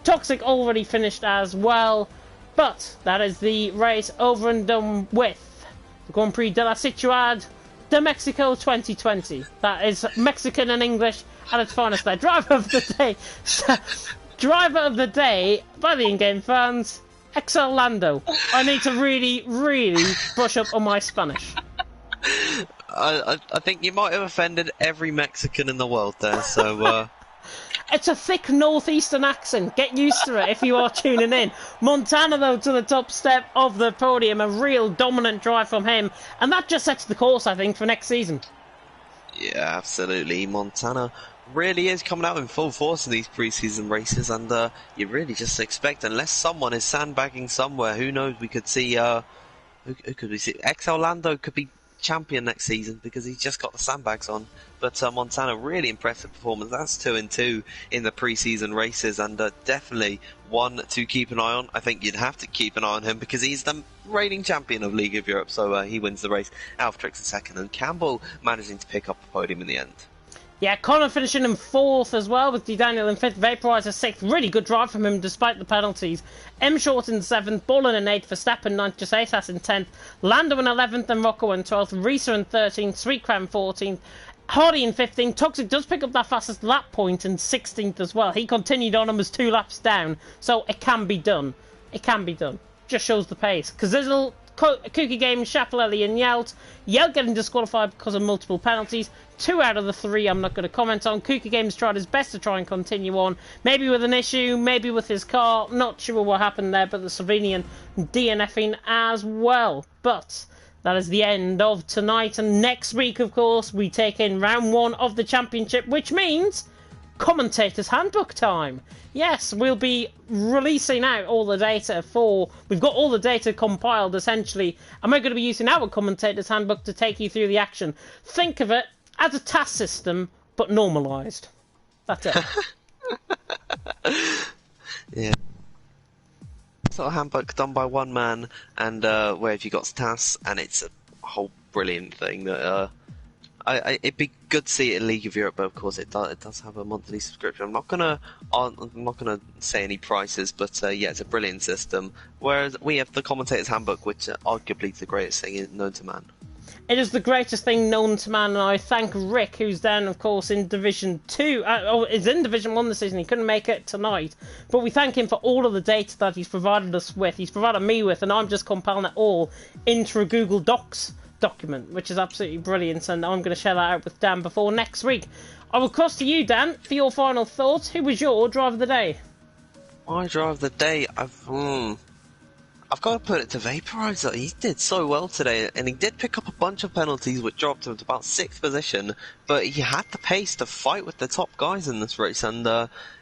Speaker 1: Toxic already finished as well. But that is the race over and done with. The Grand Prix de la Ciudad de Mexico 2020. That is Mexican and English at its finest there. Driver of the day. Driver of the day by the in-game fans, Excel Lando. I need to really, really brush up on my Spanish.
Speaker 2: I think you might have offended every Mexican in the world there, so...
Speaker 1: It's a thick northeastern accent. Get used to it if you are tuning in. Montana, though, to the top step of the podium. A real dominant drive from him. And that just sets the course, I think, for next season.
Speaker 2: Yeah, absolutely. Montana really is coming out in full force in these pre-season races, and you really just expect, unless someone is sandbagging somewhere, who knows, we could see, who could we see? XL Lando could be champion next season because he's just got the sandbags on. But Montana, really impressive performance. That's 2-2 in the pre-season races, and definitely one to keep an eye on. I think you'd have to keep an eye on him because he's the reigning champion of League of Europe, so he wins the race. Alphatrix in second, and Campbell managing to pick up the podium in the end.
Speaker 1: Yeah, Connor finishing in 4th as well, with D. Daniel in 5th, Vaporizer 6th. Really good drive from him despite the penalties. M. Short in 7th, Bolin in 8th, Verstappen 9th, Jusaitas in 10th, Lando in 11th, and Rocco in 12th, Risa in 13th, Sweet Crown 14th, Hardy in 15th. Toxic does pick up that fastest lap point in 16th as well. He continued on and was 2 laps down, so it can be done. It can be done. Just shows the pace. Kazizzle, Kooky Games, Schappelelli and Yelt. Yelt getting disqualified because of multiple penalties. 2 out of the 3 I'm not going to comment on. Kooky Games tried his best to try and continue on. Maybe with an issue, maybe with his car. Not sure what happened there, but the Slovenian DNFing as well. But that is the end of tonight. And next week, of course, we take in round 1 of the championship, which means commentator's handbook time. Yes, we'll be releasing out all the data we've got all the data compiled essentially, and we're going to be using our commentator's handbook to take you through the action. Think of it as a task system, but normalised. That's it.
Speaker 2: Yeah. Sort of handbook done by one man, and where if you got tasks, and it's a whole brilliant thing that it'd be good to see it in League of Europe, but of course it does have a monthly subscription. I'm not gonna say any prices, but yeah, it's a brilliant system. Whereas we have the Commentator's Handbook, which arguably is the greatest thing known to man.
Speaker 1: It is the greatest thing known to man, and I thank Rick, who's down, of course, in Division 2. Is in Division 1 this season. He couldn't make it tonight, but we thank him for all of the data that he's provided us with. He's provided me with, and I'm just compiling it all into a Google Docs document, which is absolutely brilliant, and I'm going to share that out with Dan before next week. I will cross to you, Dan, for your final thoughts. Who was your driver of the day?
Speaker 2: My driver of the day, I've got to put it to Vaporizer. He did so well today, and he did pick up a bunch of penalties which dropped him to about 6th position, but he had the pace to fight with the top guys in this race, and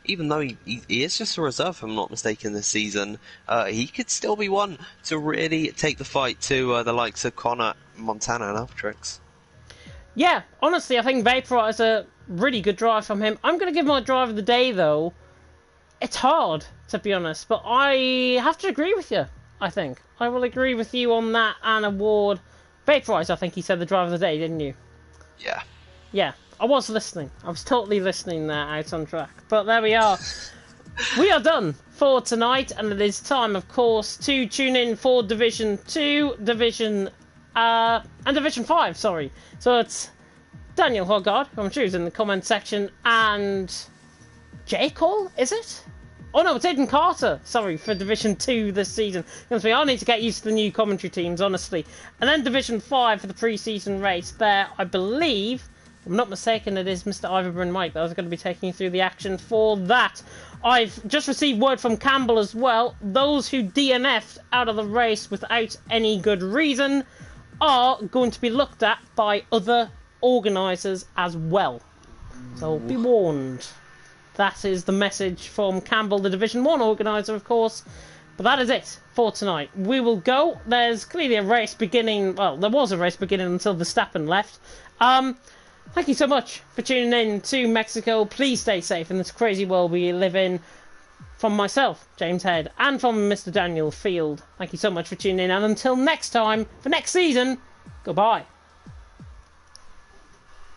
Speaker 2: even though he is just a reserve, if I'm not mistaken, this season, he could still be one to really take the fight to the likes of Connor, Montana and Alptrix.
Speaker 1: Yeah, honestly, I think Vaporizer, really good drive from him. I'm going to give my drive of the day, though. It's hard, to be honest, but I have to agree with you. I think I will agree with you on that and award Vaporizer. I think he said the driver of the day, didn't you?
Speaker 2: Yeah.
Speaker 1: Yeah, I was listening. I was totally listening there out on track. But there we are. We are done for tonight, and it is time, of course, to tune in for Division 2, and Division 5, sorry. So it's Daniel Hoggard, who I'm sure is in the comment section, and J. Cole, is it? Oh no, it's Aiden Carter, sorry, for Division 2 this season. I need to get used to the new commentary teams, honestly. And then Division 5 for the pre-season race. There, I believe, if I'm not mistaken, it is Mr. Iverbrun Mike that was going to be taking you through the action for that. I've just received word from Campbell as well. Those who DNF'd out of the race without any good reason are going to be looked at by other organisers as well. So be warned. That is the message from Campbell, the Division 1 organiser, of course. But that is it for tonight. We will go. There's clearly a race beginning. Well, there was a race beginning until Verstappen left. Thank you so much for tuning in to Mexico. Please stay safe in this crazy world we live in. From myself, James Head, and from Mr. Daniel Field. Thank you so much for tuning in. And until next time, for next season, goodbye.